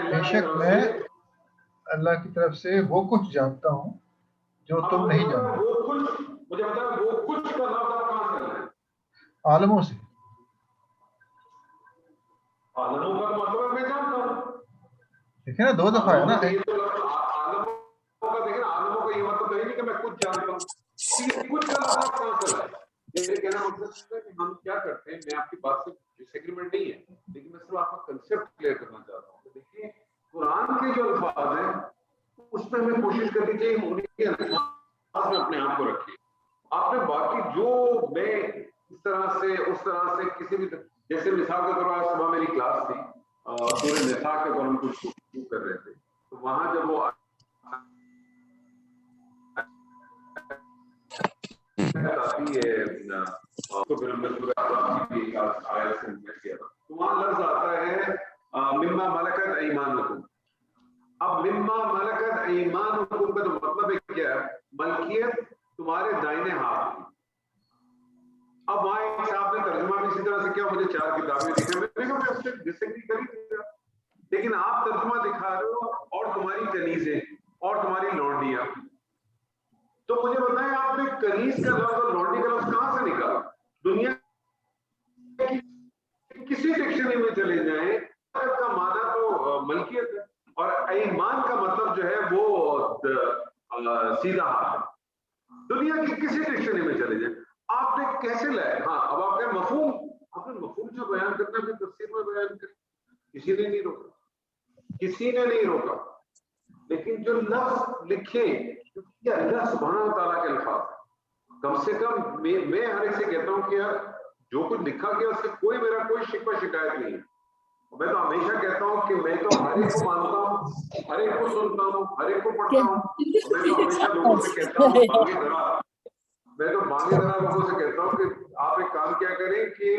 S5: اللہ کی طرف سے وہ کچھ جانتا ہوں جو تم نہیں جانتے.
S1: وہ کچھ مجھے بتایا, وہ کچھ کا لفظ آپ کہاں سے لائیں؟
S5: عالموں سے.
S1: عالموں کا مطلب ہے میں جانتا ہوں.
S5: دیکھیں نا 2 دفعہ ہے نا.
S1: عالموں کا دیکھیں, عالموں کا یہ مطلب نہیں کہ میں کچھ جانتا ہوں. کچھ کا لفظ آپ کہاں سے لائیں؟ میرے کہنا مطلب ہے کہ ہم کیا کرتے ہیں, میں آپ کی بات سے ڈس ایگریمنٹ نہیں ہے, لیکن میں صرف آپ کا کنسیپٹ کلیئر کرنا چاہتا ہوں. دیکھیے قرآن کے جو الفاظ ہیں اس پہ ہمیں کوشش کرنی چاہیے انہیں کے الفاظ میں اپنے آپ کو رکھیے. آپ نے باقی جو میں اس طرح سے اس طرح سے کسی بھی جیسے مثال کے طور پر آج صبح میری کلاس تھی, سورہ نساء کے اوپر ہم کچھ کر رہے تھے, تو وہاں جب وہ آتی ہے तो फिर हमने सूरह अहज़ाब की भी एक आयत से इंक्लूड किया था। तो वहाँ लफ्ज आता है मिम्मा मलकत ऐमानुकुम। अब मिम्मा मलकत ऐमानुकुम का तो मतलब है क्या है? मलकियत तुम्हारे दाहिने हाथ की। अब वहाँ एक साहब ने तर्जुमा भी इसी तरह से किया, मुझे 4 किताबें दिखाई, मैंने कहा मैं उससे डिसएग्री कर ही नहीं, लेकिन आप तर्जुमा दिखा रहे हो और तुम्हारी कनीजें और तुम्हारी लौंडियां, तो मुझे बताएं आपने कनीज का लफ्ज और लौंडी का लफ्ज कहां से निकाला? दुनिया की किसी डिक्शनरी में चले जाएं, का माना तो मलकियत है और ईमान का मतलब जो है वो सीधा हाथ है। दुनिया की किसी डिक्शनरी में चले जाएं, आपने कैसे लाया? हाँ, अब आप कहें मफहूम, आपने मफहूम जो बयान करना है तफसीर में बयान कर, किसी ने नहीं रोका, किसी ने नहीं रोका, लेकिन जो लफ्ज लिखे क्योंकि अल्लाह सुब्हानहू व तआला के अल्फाज, कम से कम मैं हर एक से कहता हूँ कि यार जो कुछ लिखा गया उससे कोई मेरा कोई शिकवा शिकायत नहीं है। मैं तो हमेशा कहता हूँ कि मैं तो हर एक को मानता हूँ, हर एक को सुनता हूँ, हर एक को पढ़ता हूँ। मैं तो हमेशा लोगों से कहता हूँ बांगे धरा, मैं तो बांगे धरा लोगों से कहता हूँ कि आप एक काम क्या करें कि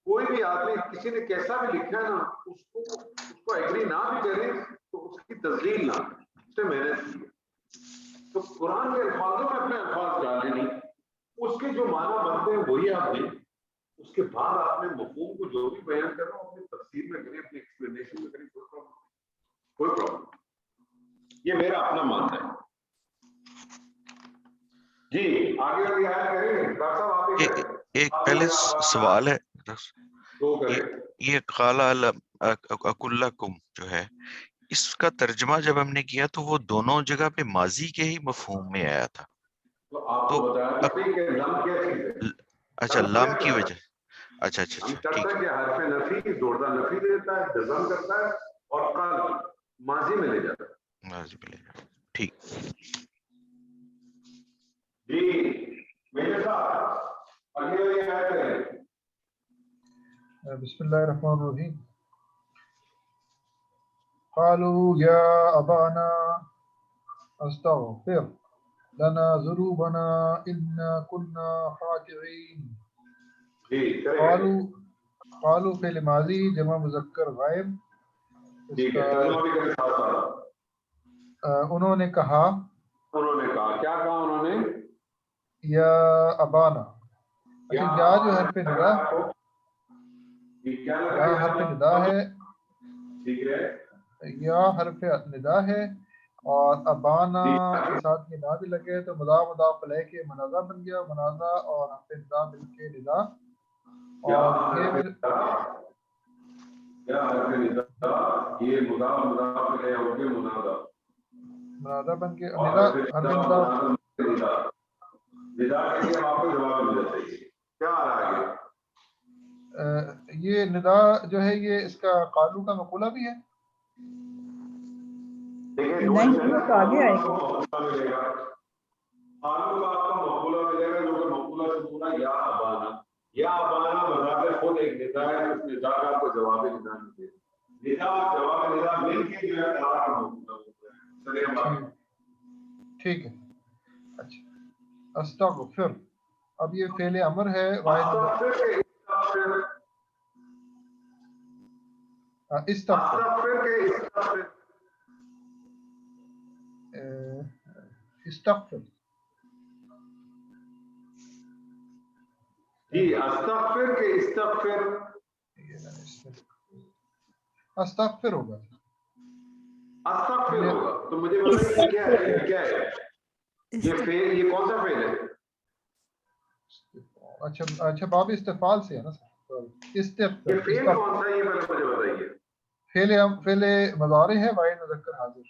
S1: कोई भी आदमी किसी ने कैसा भी लिखा है ना, उसको एग्री ना भी करें तो उसकी तस्लील ना, उससे मेहनत की। तो कुरान के अल्फाजों में अपने अल्फाज डाले नहीं, उसके जो माना बनते हैं वही आप दें, उसके बाद आपने मफहूम को जो भी बयान करना हो अपनी तफसीर में करें, अपनी एक्सप्लेनेशन में करें, कोई प्रॉब्लम। ये मेरा अपना मानना है। जी आगे वाली आयत करें डॉक्टर साहब, आप
S2: एक पहले सवाल है,
S1: तो करें।
S2: ये काला अकुल्लकुम जो है, इसका तर्जमा जब हमने किया तो वो दोनों जगह पे माजी के ही मफहूम में आया था।
S1: तो आपको बताया कि लम क्या चीज है?
S2: अच्छा, लम की वजह, अच्छा अच्छा
S1: हम
S2: अच्छा,
S1: करता
S2: ठीक
S1: है कि हरफ नफी जोड़दा नफी देता है, जज़म करता है और कल माजी में ले जाता है।
S2: माजी में ले जाता है, ठीक।
S1: जी मेरे साथ अगली वाली आयत करें।
S5: बिस्मिल्लाहिर्रहमानिर्रहीम। क़ालू या अबाना अस्तग़फिर लना ज़ुनूबना इन्ना कुन्ना ख़ातिईन।
S1: जी करें।
S5: क़ालू फ़िल माज़ी जमा मुज़क्कर गायब।
S1: ठीक है, तर्जुमा भी करें साथ साथ।
S5: उन्होंने कहा,
S1: क्या कहा उन्होंने?
S5: या अबाना, अच्छा या जो हरफ निदा, या हरफ निदा है,
S1: ठीक है,
S5: या हरफ निदा है और अबाना के साथ ये ना भी लगे तो मुदाफ अलैह के मुनाज़ा बन गया, मुनाज़ा और हरफ निदा मिलके निदा, और ये फिर
S1: ये मुदाफ अलैह हो गया मुनाज़ा,
S5: मुनाज़ा बन के निदा, हरफ निदा
S1: निदा के लिए आपको जवाब मिल जाता है। क्या आ रहा है?
S5: ये निदा जो है ये इसका कालू का मक़ूला भी है।
S3: नहीं, वो तो आगे आएगा।
S1: मिलेगा कालू का आपका मक़ूला मिलेगा, जो कि मक़ूला से पूरा या अबाना। या अबाना बजाते खुद एक निदा है, उस निदा का आपको जवाब निदा मिलेगा। निदा और जवाब निदा मिलके जो है तारा का मक़ूला होता है। चलिए हम
S5: ठीक है। अच्छा, अस्तग़फिर, अब ये फ़ेल अमर है, इस्तग़फिर इस्तग़फिर
S1: जी, अस्तग़फिर के इस्तग़फिर,
S5: अस्तग़फिर होगा,
S1: अस्तग़फिर होगा। तो मुझे बताइए क्या है, क्या है ये कौन सा फेल है?
S5: अच्छा बाब इस्तिफ़ाल से है ना सर, इस्तिग़फिर।
S1: ये फेल कौन सा है, ये पहले मुझे बताइए।
S5: फेल मुज़ारे है, वाहिद मुज़क्कर हाज़िर।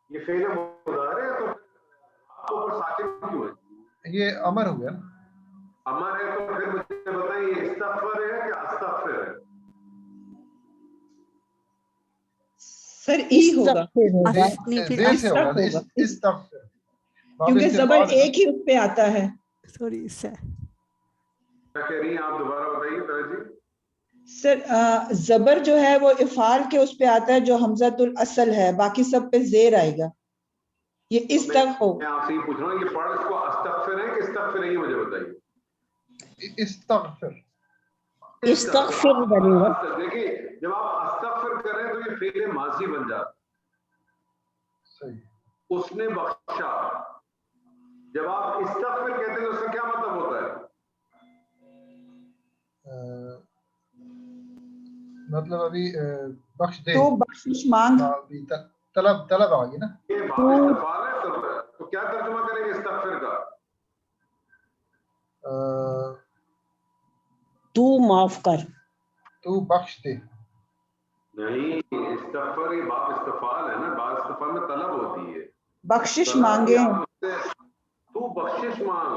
S1: ये फेल मुज़ारे है, तो आपको ऊपर साकिन क्यों है?
S5: ये अमर हो गया ना,
S1: अमर है, तो फिर मुझे बताइए इस्तग़फिर है कि अस्तग़फिर है?
S3: सर ई होगा,
S5: ज़े से होगा, इस्तग़फिर,
S3: क्योंकि ज़बर एक ही उस पे आता है।
S6: सॉरी सर,
S1: क्या कह रही हैं आप, दोबारा बताइए तरह जी।
S3: सर ज़बर जो है वो इफ़ाल के उस पे आता है जो हमज़तुल असल है, बाकी सब पे ज़ेर आएगा। ये इस तक हो,
S1: मैं आपसे ये पूछ रहा हूँ, ये पढ़ इसको अस्तग़फिर है कि इस्तग़फिर है, ये मुझे बताइए।
S5: इस्तगफिर
S4: इस्तगफिर बनेगा।
S1: देखिए जब आप अस्तगफिर करें तो ये फेल माजी बन जाता,
S5: सही।
S1: उसने बख्शा। जब आप इस्तगफिर कहते हैं तो उसका क्या मतलब होता है?
S5: मतलब अभी बख्श दे,
S3: तो बख्शिश मांग।
S5: अभी तलब तलब आ गई ना।
S1: ये बात इस्तगफार है, तो क्या तर्जुमा करेंगे इस्तगफिर का?
S4: तू माफ कर।
S5: तू बख्श दे।
S1: नहीं, इस्तगफार ये बात इस्तगफार है ना, बात इस्तगफार में तलब होती है।
S3: बख्शिश
S1: तलब
S3: मांगे।
S1: आप उससे, तू बख्शिश मांग,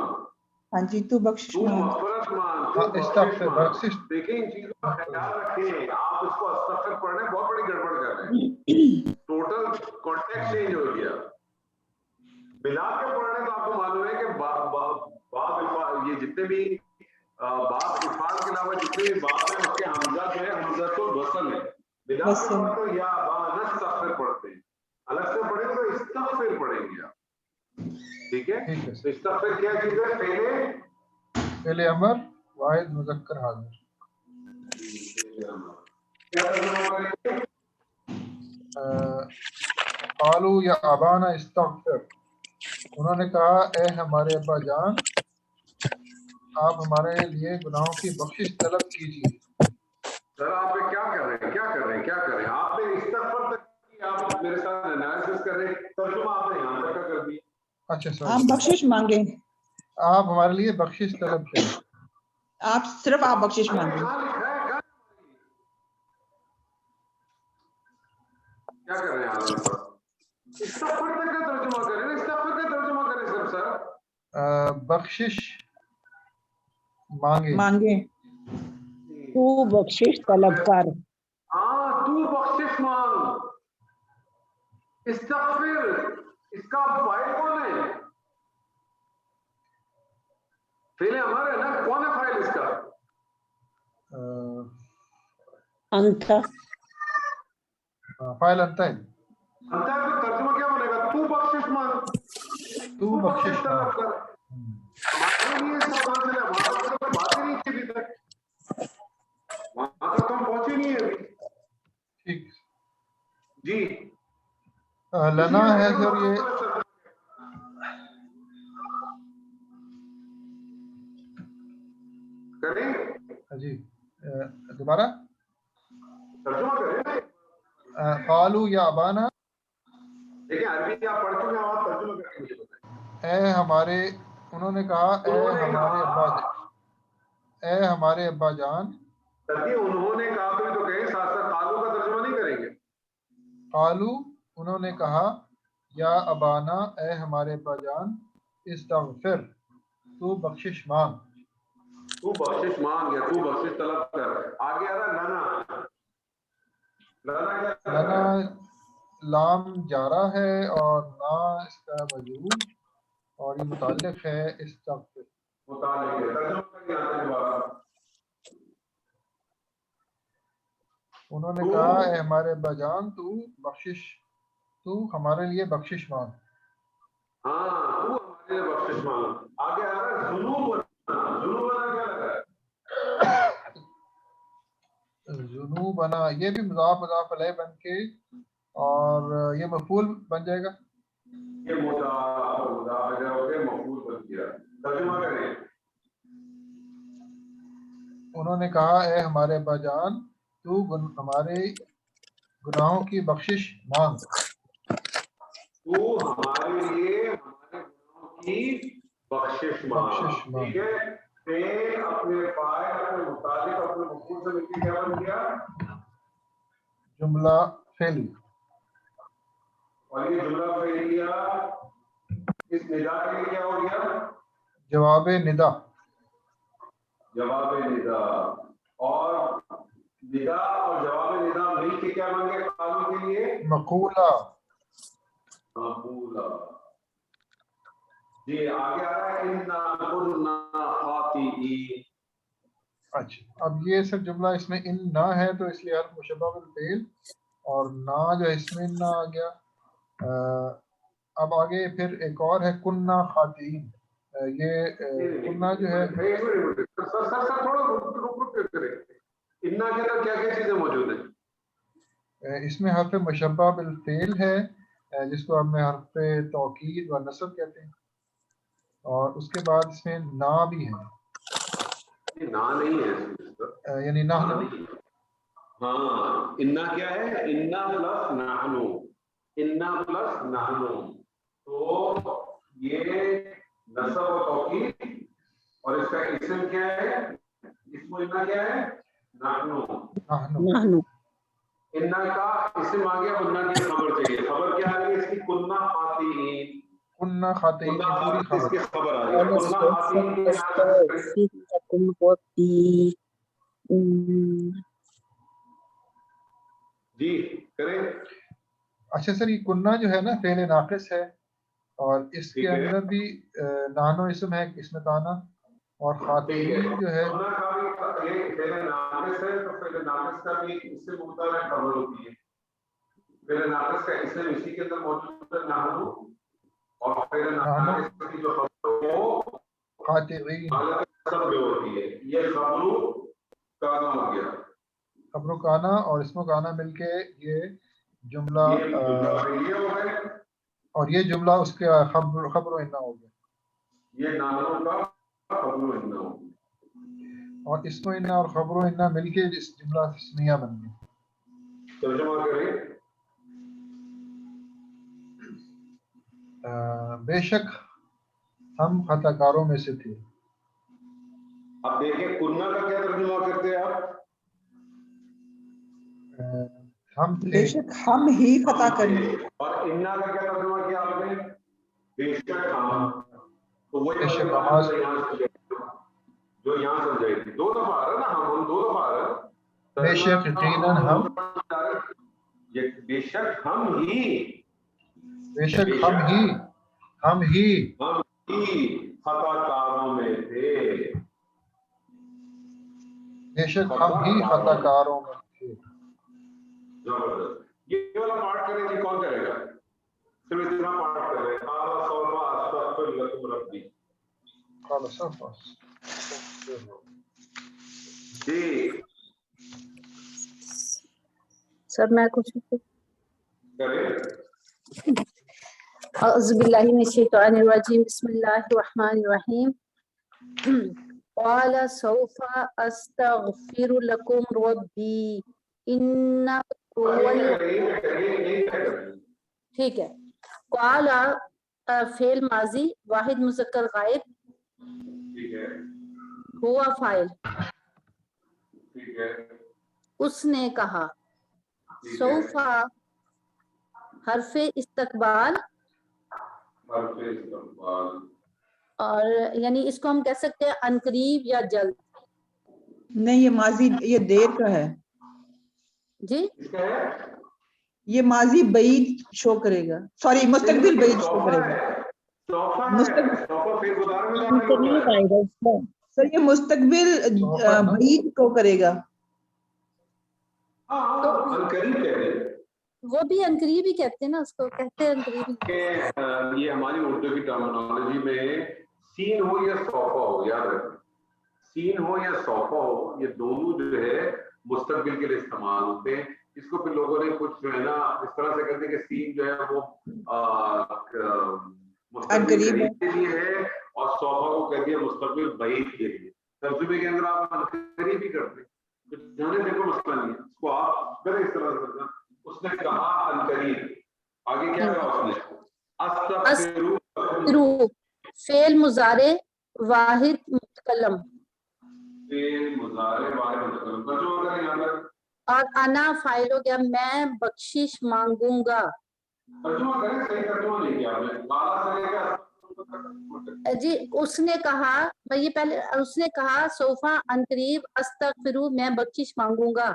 S3: हाँ जी, तू बख्शिश
S1: तू
S3: मांग।
S1: मग़फ़िरत मांग, तू बख्शिश
S5: इस्तगफिर
S1: मांग।
S5: बख्शिश।
S1: देखिए इन चीजों का ख्याल रखें, आप इसको अस्तगफिर पढ़ने बहुत बड़ी गड़बड़ कर रहे हैं, टोटल कॉन्टेक्स्ट चेंज हो गया। मिला के पढ़ने तो आपको मालूम है कि बाब ये जितने भी बाब इफाल के अलावा जितने भी बाब हैं उसके हमजा जो है हमज़तुल वसल है। मिला के
S3: वसल।
S1: पढ़ते हो या नस्तगफिर पढ़ते हैं, अलग से पढ़ेंगे तो इस्तगफिर पढ़ेंगे आप, ठीक है?
S5: ठीक है।
S1: तो इस्तगफिर क्या चीज है?
S5: पहले अमर वाहिद मुज़क्कर हाजिर।
S1: क्या तर्जुमा करेंगे?
S5: क़ालू या अबाना इस्तगफिर, उन्होंने कहा ए हमारे अब्बा जान आप हमारे लिए गुनाहों की बख्शिश तलब कीजिए।
S1: सर आप ये क्या कर रहे हैं, क्या कर रहे हैं, क्या कर रहे हैं? आपने इस्तगफार तक की, आप मेरे साथ एनालिसिस कर रहे हैं, तर्जुमा आपने यहाँ तक का कर दिया।
S5: अच्छा सर,
S3: आप बख्शिश मांगे।
S5: आप हमारे लिए बख्शिश तलब करें।
S3: आप सिर्फ आप बख्शिश मांगे।
S1: कहाँ लिखा है, क्या कर रहे हैं आप? इस्तगफार तक का तर्जुमा करें, इस्तगफार का तर्जुमा करें सिर्फ सर।
S5: बख्शिश मांगे।
S3: मांगे।
S4: तू बख्शिश तलब कर।
S1: हाँ, तू बख्शिश मांग। इस्तगफिर, इसका फाइल कौन है? फेल हमारे ना, कौन है फाइल इसका?
S4: अंत
S5: फाइल अंत है।
S1: अंत है तो तर्जुमा क्या बनेगा? तू बख्शिश मांग,
S5: तू बख्शिश
S1: तलब
S5: मांग।
S1: कर। हमारे लिए इसका पता चला, वहां तक तो कोई बात ही नहीं थी अभी तक, वहां तक तो हम पहुंचे नहीं है अभी।
S5: ठीक
S1: जी
S5: लना है सर ये।
S1: करें,
S5: जी दोबारा
S1: तर्जुमा करें।
S5: क़ालू या अबाना,
S1: देखिए अरबी आप पढ़ चुके हैं, आप तर्जुमा करके मुझे बताएं।
S5: ए हमारे, उन्होंने कहा ए हमारे अब्बा जान।
S1: देखिए उन्होंने कहा तो कहें, साथ साथ कालू का तर्जुमा नहीं करेंगे।
S5: क़ालू उन्होंने कहा या अबाना ए हमारे अब्बा जान इस्तगफिर तू बख्शिश मांग।
S1: तू बख्शिश मांग या तू बख्शिश तलब कर। आगे आ रहा लना, लना क्या?
S5: लना लाम जारा है और ना इसका मजरूर और ये मुताल्लिक है इस्तगफिर।
S1: मुतालिक है, तर्जुमा करिए यहाँ से बात।
S5: उन्होंने कहा ए हमारे अब्बा जान तू हमारे लिए बख्शिश मांग।
S1: हाँ, तू हमारे लिए बख्शिश मांग। आगे आ रहा है जुनूबना, जुनूबना क्या लगा है?
S5: जुनूबना ये भी मुज़ाफ अलैह बन के और ये मफूल बन जाएगा।
S1: ये मुज़ाफ होके मफूल बन गया। तर्जुमा करें।
S5: उन्होंने कहा ए हमारे अब्बा जान तू हमारे गुनाहों की बख्शिश मांग।
S1: तू हमारे लिए हमारे गुनाहों की बख्शिश मांग, ठीक है? फेल अपने फाइल अपने मुतालिक अपने मफूल से मिलकर क्या बन गया?
S5: जुमला फेली।
S1: और ये जुमला फेलिया इस निदा के लिए क्या हो गया?
S5: जवाब निदा।
S1: जवाब निदा। और निदा और जवाब निदा मिलके क्या बन गया कानून के लिए?
S5: मकूला।
S1: मकूला। जी आगे आ रहा है इन्ना कुन्ना खातिईन।
S5: अच्छा अब ये सब जुमला इसमें इन ना है तो इसलिए हर मुशब्बह बिल फेल और ना जो है इसमें ना आ गया। अब आगे फिर एक और है कुन्ना खातीन। ये कुन्ना जो है
S1: सर थोड़ा रुक के करें। इन्ना के अंदर क्या क्या चीजें मौजूद है?
S5: इसमें हर्फ मुशब्बा बिल फेल है जिसको हम हर्फ तौकीद व नस्ब कहते हैं, और उसके बाद इसमें ना भी है।
S1: ये ना नहीं है इसमें,
S5: यानी ना
S1: हाँ इन्ना क्या है? इन्ना प्लस नाहनु, इन्ना प्लस नाहनु, तो ये नस्ब और तौकीद, और इसका इसम क्या है? इसमें इन्ना क्या है? नाहनु।
S4: नाहनु
S1: इन्ना का इसम आ गया, इन्ना की खबर चाहिए। खबर क्या आ गई इसकी? कुन्ना खातीन,
S5: कुन्ना खातीन की पूरी खबर।
S1: इसकी खबर आ गई। कुन्ना खातीन के यहाँ जी करें।
S5: अच्छा सर, ये कुन्ना जो है ना फेल नाकिस है, और इसके
S1: ठीक है।
S5: अंदर भी नानो इसम है इसमें काना, और खातीन जो है
S1: कुन्ना का भी ये फेल नाकिस है, तो फेल नाकिस का भी इससे मुख्तलिफ है खबर होती है। फेल नाकिस का इसम इसी के अंदर मौजूद है नाहनु, और फेल नाकिस की जो खबर वो
S5: खातीन
S1: सब में होती है। ये खबरू काना हो गया,
S5: खबरो काना और इसमें काना मिलके ये जुमला
S1: ये जुमला फेलिया हो गया,
S5: और ये जुमला उसके खबरो इन्ना हो गया,
S1: ये नामों का खबरू इन्ना हो गया,
S5: और इसको इन्ना और खबरो इन्ना मिलके इस जुमला तस्निया बन गया।
S1: तर्जुमा करें।
S5: बेशक हम खताकारों में से थे।
S1: अब देखिए कुन्ना का क्या तर्जुमा करते हैं आप?
S5: हम थे,
S3: बेशक हम ही खता करने।
S1: और इन्ना का क्या तर्जुमा किया आपने? बेशक हम। तो वही
S5: बेशक
S1: जो यहाँ समझाई थी, दो दफा आ रहा ना, हम दो दफा आ रहा।
S5: बेशक यकीनन हम,
S1: ये बेशक हम ही,
S5: बेशक हम ही
S1: खताकारों में थे,
S5: बेशक हम ही खताकारों में थे।
S1: जबरदस्त। ये वाला पार्ट करेंगे, कौन करेगा? सिर्फ इतना पार्ट कर रहे हैं। काला सौफा अस्तगफिर लकुम रब्बी।
S5: काला सौफा
S1: जी
S7: सर मैं कुछ
S1: करें।
S7: औज़ुबिल्लाहि मिनश्शैतानिर्रजीम बिस्मिल्लाहिर्रहमानिर्रहीम क़ाला सौफ़ा अस्तग़फ़िरु लकुम रब्बी इन्नहु ठीक है। क़ाला फ़ेल माज़ी वाहिद मुज़क्कर गायब,
S1: ठीक है,
S7: हुआ फ़ाइल,
S1: ठीक है,
S7: उसने कहा।
S1: ठीक है।
S7: सौफ़ा हरफ़े इस्तक़बाल,
S1: हरफ़े इस्तक़बाल,
S7: और यानी इसको हम कह सकते हैं अनकरीब या जल्द।
S3: नहीं, ये माजी, ये देर का है
S7: जी
S1: इसका है
S3: ये माजी बईद शो करेगा, सॉरी मुस्तकबिल बईद शो करेगा।
S1: तोहफा है,
S3: मुस्तकबिल
S1: तोहफा फिर गुजार में दाखिल होता है।
S3: सर ये मुस्तकबिल बईद शो करेगा।
S1: हाँ अनकरीब कह रहे हैं
S7: वो भी अनकरीब ही कहते हैं ना, उसको कहते हैं अनकरीब ही।
S1: कि ये हमारी उर्दू की टर्मिनोलॉजी में सीन हो या सौफा हो, याद रखें, सीन हो या सौफा हो, ये दोनों जो है मुस्तकबिल के लिए इस्तेमाल होते हैं। इसको फिर लोगों ने कुछ जो है ना इस तरह से कहते हैं कि सीन जो है वो मुस्तकबिल के लिए है, और सौफा को कह दिया मुस्तकबिल बईद के लिए। तर्जुमे के अंदर आप अनकरीब ही करते हैं, तो जाने देखो मसला नहीं है, इसको आप करें इस तरह से। उसने कहा अनकरीब, आगे क्या कहा उसने?
S7: अस्तग़फिरु फेल मुजारे वाहिद मुतकल्लम,
S1: फेल मुजारे वाहिद मुतकल्लम, तर्जुमा करें यहाँ पर।
S7: और अना फाइल हो गया, मैं बख्शिश मांगूंगा।
S1: तर्जुमा करें, सही तर्जुमा नहीं किया आपने। काला से लेकर
S7: जी उसने कहा, ये पहले उसने कहा सोफा अनकरीब अस्तग़फिरु मैं बख्शिश मांगूंगा।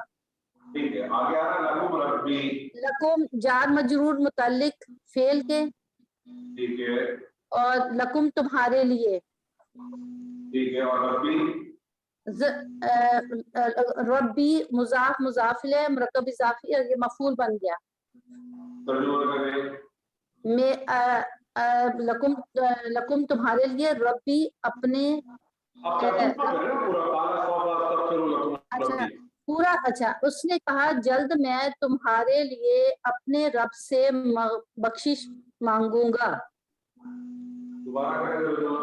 S1: ठीक है, आगे आ रहा है लकुम रब्बी,
S7: लकुम जार मजरूर मुतल्लिक फेल के,
S1: ठीक है,
S7: और लकुम तुम्हारे लिए,
S1: ठीक है, और रब्बी
S7: रब्बी मुजाफ मुजाफिले मुरक्कब इजाफी, और ये मफूल बन गया।
S1: तर्जुमा करें।
S7: लकुम तुम्हारे लिए रब्बी अपने
S1: आप तर्जुमा कर रहे हो पूरा काला सौफा अस्तगफिरु लकुम
S7: अच्छा
S1: रब्बी।
S7: पूरा अच्छा उसने कहा जल्द मैं तुम्हारे लिए अपने रब से बख्शिश मांगूंगा।
S1: दोबारा करें तर्जुमा।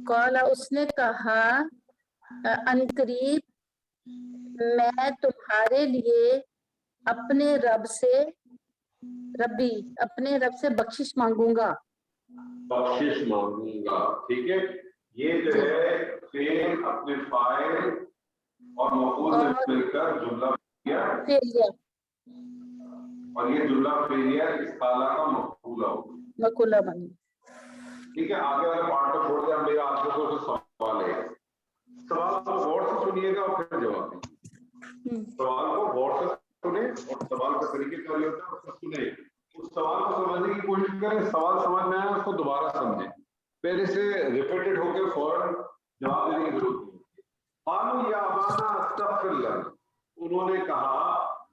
S7: कौला उसने कहा अनकरीब मैं तुम्हारे लिए अपने रब से रब्बी अपने रब से बख्शिश मांगूंगा।
S1: बख्शिश मांगूंगा, ठीक है। ये जो
S7: जी।
S1: है फेल अपने फाइल और मफूल में
S7: और
S1: मिलकर जुमला किया,
S7: फेलियर
S1: और ये जुमला फेलियर इस काला का मफूला होगा।
S7: मकुला बनी।
S1: ठीक है, आगे वाला पार्ट तो छोड़ दिया। मेरा आप लोगों को सवाल है, सवाल को गौर से सुनिएगा और फिर जवाब दीजिए। सवाल को गौर से सुने और सवाल का तरीके क्या होता है उसको सुने, उस सवाल को समझने की कोशिश करें। सवाल समझ में आया उसको दोबारा समझें, पहले से रिपीटेड होकर फौरन जवाब देने की जरूरत नहीं होती। कानू या अबाना अस्तगफिर लना, उन्होंने कहा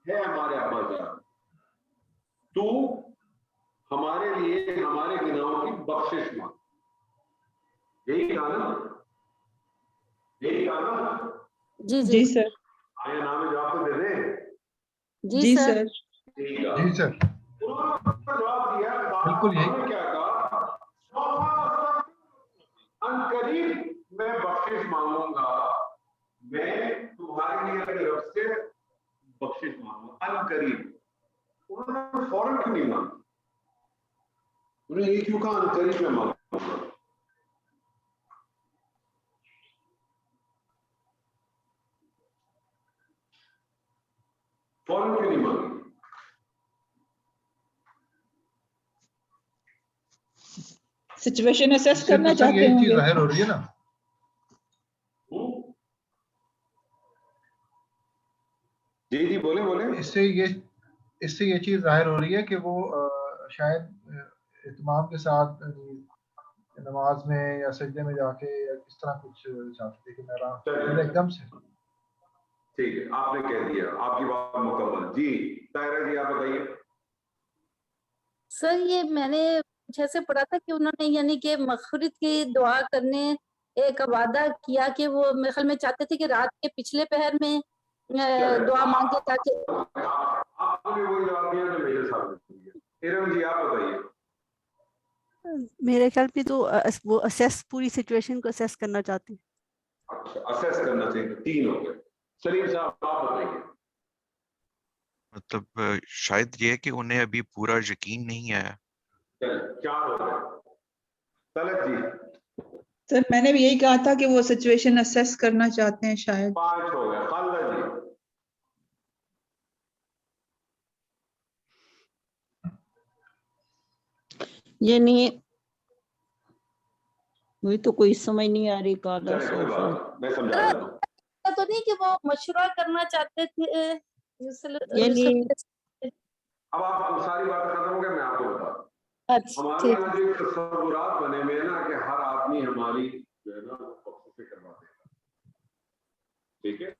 S1: है हमारे अब्बा जान तू हमारे लिए हमारे गुनाहों की बख्शिश मांग। यही कहा ना, यही कहा ना?
S7: जी
S3: जी सर।
S1: आया नाम में जवाब तो दे दे।
S3: जी सर।
S1: यही कहा।
S5: जी सर,
S1: उन्होंने जवाब दिया,
S5: बिल्कुल यही।
S1: उन्होंने क्या कहा, अनकरीब मैं बख्शिश मांगूंगा, मैं तुम्हारे लिए अपने रब से बख्शिश मांगूंगा। अनकरीब, उन्होंने फौरन क्यों नहीं मांगा? उन्होंने ये क्यों कहा अनकरीब में मांगूंगा? फौरन क्यों नहीं मांगी?
S3: सिचुएशन असेस
S5: इससे
S3: करना
S5: तो सर
S3: चाहते
S5: यही चीज
S3: होंगे।
S5: जाहिर हो रही है ना।
S1: जी जी बोले बोले।
S5: इससे ये चीज जाहिर हो रही है कि वो शायद इत्माम के साथ नमाज में या सजदे में जाके या इस तरह कुछ चाहते थे कि मेरा एकदम से।
S1: ठीक है, आपने कह दिया, आपकी बात मुकम्मल। जी तायरा जी आप बताइए।
S7: सर ये मैंने जैसे पढ़ा था कि उन्होंने यानी कि मग़फ़िरत की दुआ करने एक वादा किया कि वो मेरे ख्याल में चाहते थे कि रात के पिछले पहर में दुआ मांगे ताकि
S1: आपने वही जवाब दिया जो मेजर साहब ने दिया। इरम जी आप बताइए।
S6: मेरे ख्याल में तो वो असेस पूरी सिचुएशन को असेस करना चाहते हैं।
S1: अच्छा, असेस करना चाहिए। 3 हो गए। सलीम साहब आप बताइए।
S2: मतलब शायद ये है कि उन्हें अभी पूरा यकीन नहीं आया।
S1: चलिए 4 हो गए। तलत जी
S3: सर मैंने भी यही कहा था कि वो सिचुएशन असेस करना चाहते हैं शायद।
S1: 5 हो गए। खालिदा जी
S4: ये नहीं मुझे तो कोई समझ नहीं आ रही काला
S1: चलिए कोई
S4: सोफा।
S1: बात नहीं, मैं समझा देता हूँ।
S7: तो नहीं कि वो मशवरा करना चाहते थे
S4: यानी
S1: अब आप सारी बात खत्म हो गई, मैं आपको बता दूं।
S7: अच्छा
S1: हमारे
S7: ठीक
S1: यहाँ जो तस्वुरात बने हुए हैं ना कि हर आदमी हमारी जो है ना बख्शिश करवा देगा। ठीक है,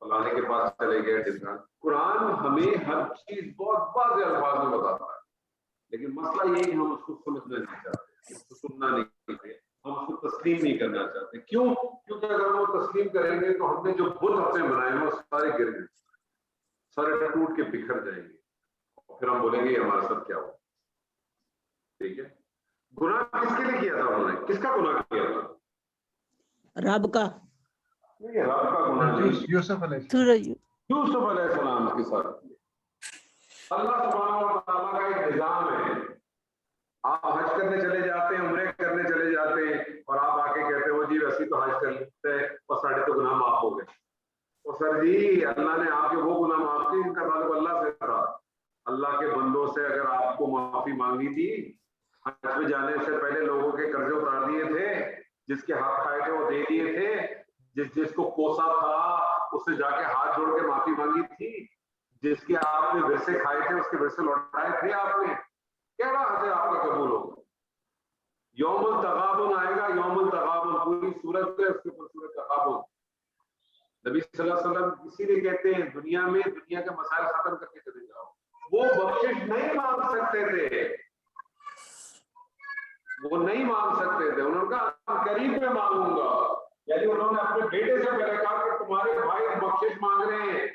S1: फलाने के पास चले गए डिफरेंट। कुरान हमें हर चीज बहुत वाज़ेह अल्फाज में बताता है, लेकिन मसला ये है कि हम उसको समझना नहीं चाहते, उसको सुनना नहीं चाहते, हम उसको तस्लीम नहीं करना चाहते। क्यों? क्योंकि अगर हम वो तस्लीम करेंगे तो हमने जो बुत अपने बनाए हैं वो सारे गिर गए, सारे टूट के बिखर जाएंगे, और फिर हम बोलेंगे हमारे साथ क्या हुआ। ठीक है, गुनाह किसके लिए किया था उन्होंने? किसका गुनाह किया था?
S4: रब का।
S1: नहीं, रब का गुनाह नहीं,
S5: यूसुफ अलैहिस्सलाम
S6: सूरज
S1: यूसुफ अलैहिस्सलाम के साथ किया। अल्लाह सुब्हानहू व तआला का एक निजाम है। आप हज करने चले जाते हैं, उम्रे करने चले जाते हैं, और आप आके कहते हो जी वैसे तो हज कर लेते हैं और साढ़े तो गुनाह माफ हो गए। तो सर जी अल्लाह ने आपके वो गुनाह माफ किए, इनका ताल्लुक अल्लाह से था। अल्लाह के बंदों से अगर आपको माफी मांगी थी, हज में जाने से पहले लोगों के कर्जे उतार दिए थे, जिसके हाथ खाए थे वो दे दिए थे, जिसको कोसा था उससे जाके हाथ जोड़ के माफी मांगी थी, जिसके आपने विरसे खाए थे उसके विरसे लौटाए थे आपने। क्या हज है आपका कबूल होगा? यौमुल तगाबुन आएगा, यौमुल तगाबुन पूरी सूरत है, उसके ऊपर सूरत तगाबुन। नबी सल्लल्लाहु अलैहि वसल्लम इसीलिए कहते हैं दुनिया में दुनिया के मसाइल खत्म करके चले जाओ, وہ بخشش نہیں مانگ سکتے تھے، وہ نہیں مانگ سکتے تھے. انہوں نے کہا قریب میں مانگوں گا. یعنی انہوں نے اپنے بیٹے سے پہلے کہا کہ تمہارے بھائی بخشش مانگ رہے ہیں،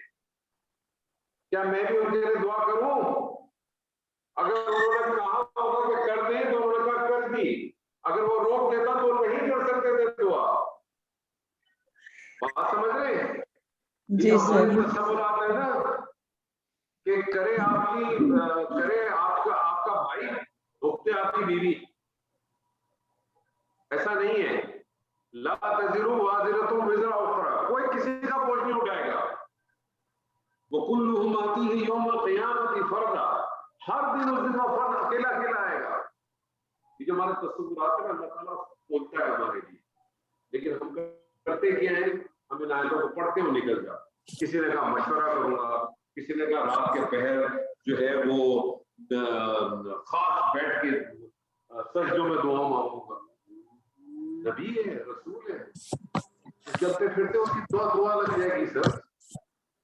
S1: کیا میں بھی ان کے لیے دعا کروں؟ اگر انہوں نے کہا ہوگا کہ کر دیں تو انہوں نے کہا کر دی. اگر وہ روک دیتا تو وہ نہیں کر سکتے تھے دعا. بات سمجھ رہے ہیں؟
S3: جی سر.
S1: تصورات ہے نا کہ کرے آپ کا بھائی روکتے آپ کی بیوی. ایسا نہیں ہے. لا تزر وازرۃ وزر اخرى، کوئی کسی کا بوجھ نہیں اٹھائے گا. وکلھم آتیہ یوم القیامۃ فردا، ہر دن اس دن فرد اکیلا اکیلا آئے گا. یہ جو ہمارے تصورات ہیں اللہ تعالیٰ بولتا ہے ہمارے لیے، لیکن ہم کرتے کیا ہیں؟ ہم ان آیتوں کو پڑھتے ہوئے نکل جا. کسی نے کہا مشورہ کروں گا، کسی نے کہا رات کے پہر جو ہے وہ خاص بیٹھ کے سجدوں میں دعا مانگوں گا. نبی ہے، رسول ہے، چلتے پھرتے اس کی دعا لگ جائے گی. سر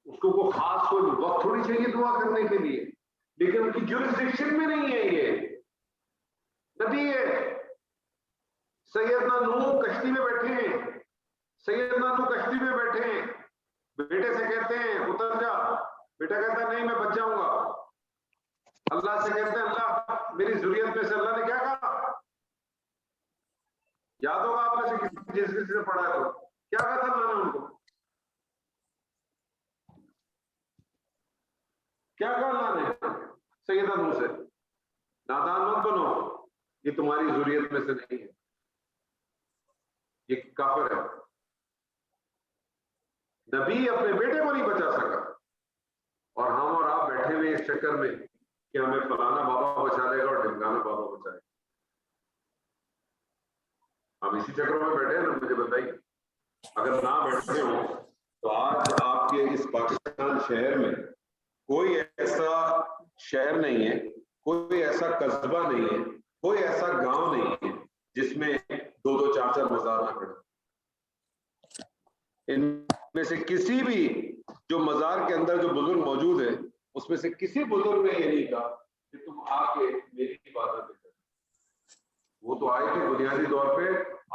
S1: اس کو کوئی خاص کوئی وقت تھوڑی چاہیے دعا کرنے کے لیے، لیکن ان کی جورسڈکشن میں نہیں ہے. یہ نبی ہے. سیدنا نوح کشتی میں بیٹھے ہیں، سیدنا نوح کشتی میں بیٹھے ہیں، بیٹے سے کہتے ہیں اتر جا. بیٹا کہتا ہے نہیں میں بچ جاؤں گا. اللہ سے کہتے ہیں اللہ میری ذریت میں سے، اللہ نے کیا کہا؟ یاد ہوگا آپ میں سے کسی نے پڑھا ہے تو کیا کہا تھا اللہ نے ان کو؟ کیا کہا اللہ نے سیدنا نوح سے؟ نادان مت بنو، یہ تمہاری ذریت میں سے نہیں ہے، یہ کافر ہے. نبی اپنے بیٹے کو نہیں بچا سکا، اور ہم اور آپ بیٹھے ہوئے اس چکر میں کہ ہمیں فلانا بابا بچا لے گا اور ڈھمکانا بابا بچائے گا. ہم اسی چکروں میں بیٹھے ہیں نا. مجھے بتائیے اگر نہ بیٹھے ہوں تو آج آپ کے اس پاکستان شہر میں کوئی ایسا شہر نہیں ہے، کوئی ایسا قصبہ نہیں ہے، کوئی ایسا گاؤں نہیں ہے جس میں 2-2 4-4 مزار نہ کھڑے. ان میں سے کسی بھی جو مزار کے اندر جو بزرگ موجود ہے اس میں سے کسی بزرگ نے یہ نہیں کہا کہ تم آ کے میری عبادت کرو. وہ تو آئے تھے بنیادی طور پہ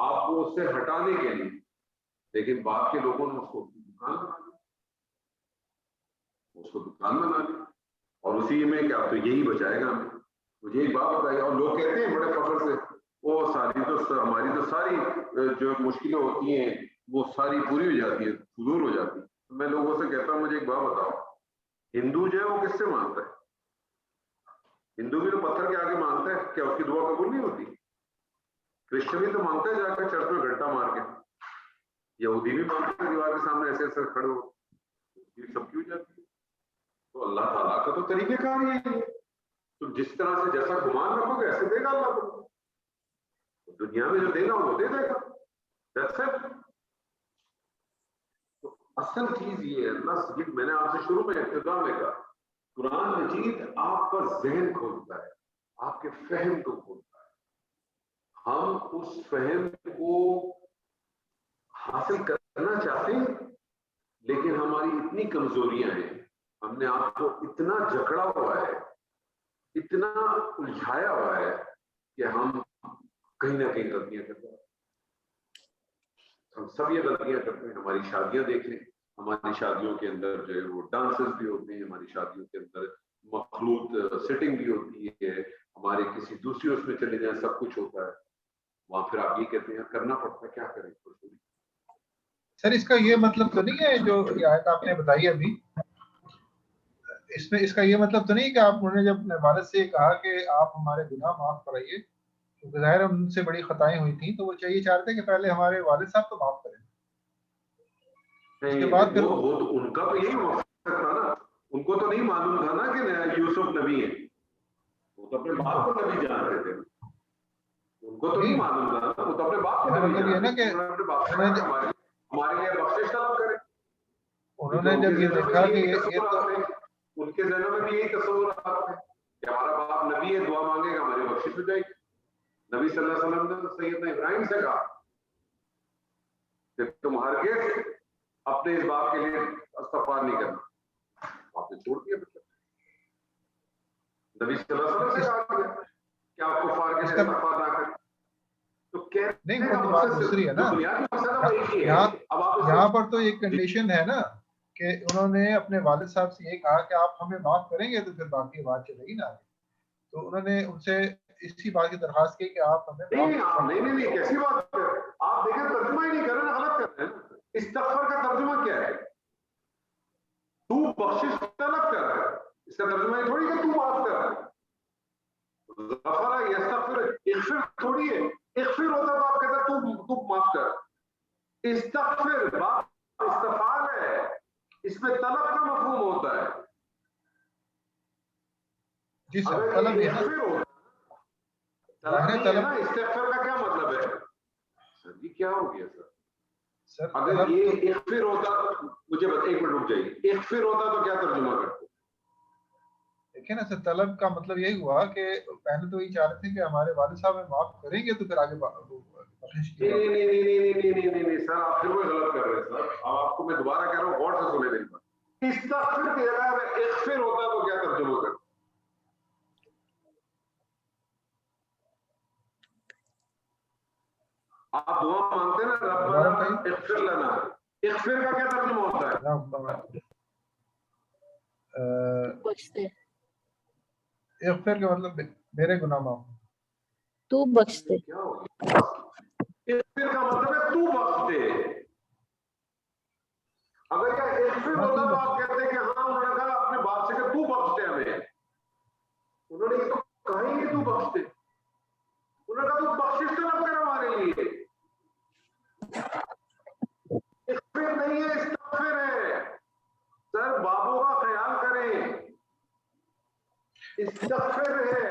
S1: آپ کو اس سے ہٹانے کے لیے، لیکن بعد کے لوگوں نے اس کو دکان بنا لی، اس کو دکان بنا لی. اور اسی میں کہ آپ تو یہی بچائے گا ہمیں. مجھے ایک بات بتائیے، اور لوگ کہتے ہیں بڑے فخر سے وہ ہماری تو ساری جو مشکلیں ہوتی ہیں وہ ساری پوری ہو جاتی ہے، دور ہو جاتی ہے. میں لوگوں سے کہتا ہوں مجھے ایک بات بتاؤ، ہندو جو ہے وہ کس سے مانگتا ہے؟ ہندو بھی تو پتھر کے آگے مانگتا ہے، کیا اس کی دعا قبول نہیں ہوتی؟ کرسچن بھی تو مانگتا ہے جا کے چرچ میں گھنٹہ مار کے، یہودی بھی مانگتا ہے دیوار کے سامنے ایسے ایسے کھڑے ہو، یہ سب کیوں جاتی ہے؟ تو اللہ تعالیٰ کا تو طریقہ کار یہ ہے، تم جس طرح سے جیسا گمان رکھو گے ایسے دے گا اللہ تم کو. دنیا میں جو دے گا وہ دے دے گا. That's it. تو اصل چیز یہ ہے، اللہ میں نے آپ سے شروع میں ابتدا میں کہا قرآن مجید آپ کا ذہن کھولتا ہے، آپ کے فہم کو کھولتا ہے. ہم اس فہم کو حاصل کرنا چاہتے ہیں لیکن ہماری اتنی کمزوریاں ہیں، ہم نے آپ کو اتنا جکڑا ہوا ہے، اتنا الجھایا ہوا ہے کہ ہم کہیں نہ کہیں غلطیاں کرتے ہیں. ہم سب یہ غلطیاں کرتے ہیں. ہماری شادیاں دیکھ لیں، ہماری شادیوں کے اندر جو ہے وہ ڈانسز بھی ہوتے ہیں، ہماری شادیوں کے اندر مخلوط سیٹنگ بھی ہوتی ہے، ہمارے کسی دوسری اس میں چلے جائیں سب کچھ ہوتا ہے. وہاں پھر آپ یہ کہتے ہیں کرنا پڑتا ہے، کیا کریں.
S5: سر اس کا یہ مطلب تو نہیں ہے جو یہ آیت آپ نے بتائی ابھی، اس کا یہ مطلب تو نہیں کہ آپ انہوں نے جب اپنے والد سے کہا کہ آپ ہمارے گناہ معاف کرائیے، کیونکہ ظاہر ان سے بڑی خطائیں ہوئی تھیں تو وہ چاہیے چاہتے کہ پہلے ہمارے والد صاحب تو معاف کریں، اس کے بعد پھر
S1: وہ تو ان کا تو یہی مقصد تھا نا. ان کو تو نہیں معلوم تھا نا کہ یوسف نبی ہے، وہ تو اپنے باپ کو نبی جانتے تھے. ان کو تو نہیں معلوم تھا نا، وہ تو اپنے باپ کو نبی جانتے تھے. اپنے باپ سے ہمارے لیے بخشش طلب کریں.
S5: انہوں نے جب یہ دیکھا کہ یہ تو
S1: ان کے ذہنوں میں بھی یہی تصورات ہے کہ ہمارا باپ نبی ہے، دعا مانگے گا ہماری بخشش ہو جائے گی. نبی صلی اللہ علیہ وسلم نے سیدنا ابراہیم سے کہا کہ تم ہرگز اپنے اس باپ کے لیے استغفار نہیں کرنا. آپ نے چھوڑ دیا. नबी सल्लल्लाहु अलैहि वसल्लम से कहा गया कि आप कुफार के
S5: इसका-
S1: इस्तग़फ़ार ना करें। तो
S5: नहीं,
S1: कहने
S5: वो
S1: का
S5: तो बात
S1: मकसद
S5: दूसरी है ना।
S1: बुनियादी मसला वो एक ही है।
S5: यहाँ
S1: अब आप इसको-
S5: यहाँ पर तो एक कंडीशन है ना कि उन्होंने अपने वालिद साहब से ये कहा कि आप हमें माफ करेंगे तो फिर बाकी बात चलेगी ना। तो उन्होंने उनसे इसी बात की दरखास्त की कि आप हमें
S1: नहीं कैसी बात है, आप देखें तर्जुमा ही नहीं कर रहे, गलत कर रहे हैं। इस्तग़फ़ार का तर्जुमा क्या है? तू बख्शिश तलब कर, इसका तर्जुमा ये थोड़ी कि तू माफ कर। गफरा यस्तग़फिर, इग़फिर थोड़ी है, इग़फिर होता तो आप कहते तू माफ कर। इस्तग़फिर बात इस्तफ़ाल है, इसमें तलब का मफ़हूम होता है।
S5: जी सर,
S1: अगर
S5: तलब
S1: ये
S5: है ना,
S1: इग़फिर होता, तलब नहीं है ना, इस्तग़फार का क्या मतलब है? सर जी क्या हो गया सर?
S5: सर
S1: अगर
S5: तलब
S1: ये
S5: तो
S1: इग़फिर होता, मुझे बता, एक मिनट रुक जाइए, इग़फिर होता तो क्या तर्जुमा करते?
S5: देखिए ना सर, तलब का मतलब यही हुआ कि पहले तो यही चाह रहे थे कि हमारे वालिद साहब हमें माफ करेंगे तो फिर आगे बख्शिश की जाएगी।
S1: नहीं सर, आप फिर वही गलत कर रहे हैं सर। अब आपको मैं दोबारा कह रहा हूँ, गौर से सुने मेरी बात। इस्तग़फिर की जगह अगर इग़फिर होता तो क्या तर्जुमा करते? आप दुआ मांगते हैं ना, रब्बना इग़फिर लना, इग़फिर का क्या तर्जुमा होता है?
S7: बख्श दे,
S5: इग़फिर का मतलब मेरे गुनाह माफ।
S7: तू बख्श दे।
S1: क्या हो गया? इग़फिर का मतलब है तू बख्श दे। अगर यह इग़फिर होता तो आप कहते कि हाँ, उन्होंने कहा अपने बाप से कि तू बख्श दे हमें। उन्होंने ये तो कहा ही नहीं तू बख्श दे, उन्होंने कहा तू बख्शिश तलब कर हमारे लिए। इग़फिर नहीं है, इस्तग़फिर है। सर बाबू का ख्याल करें, इस्तग़फिर है।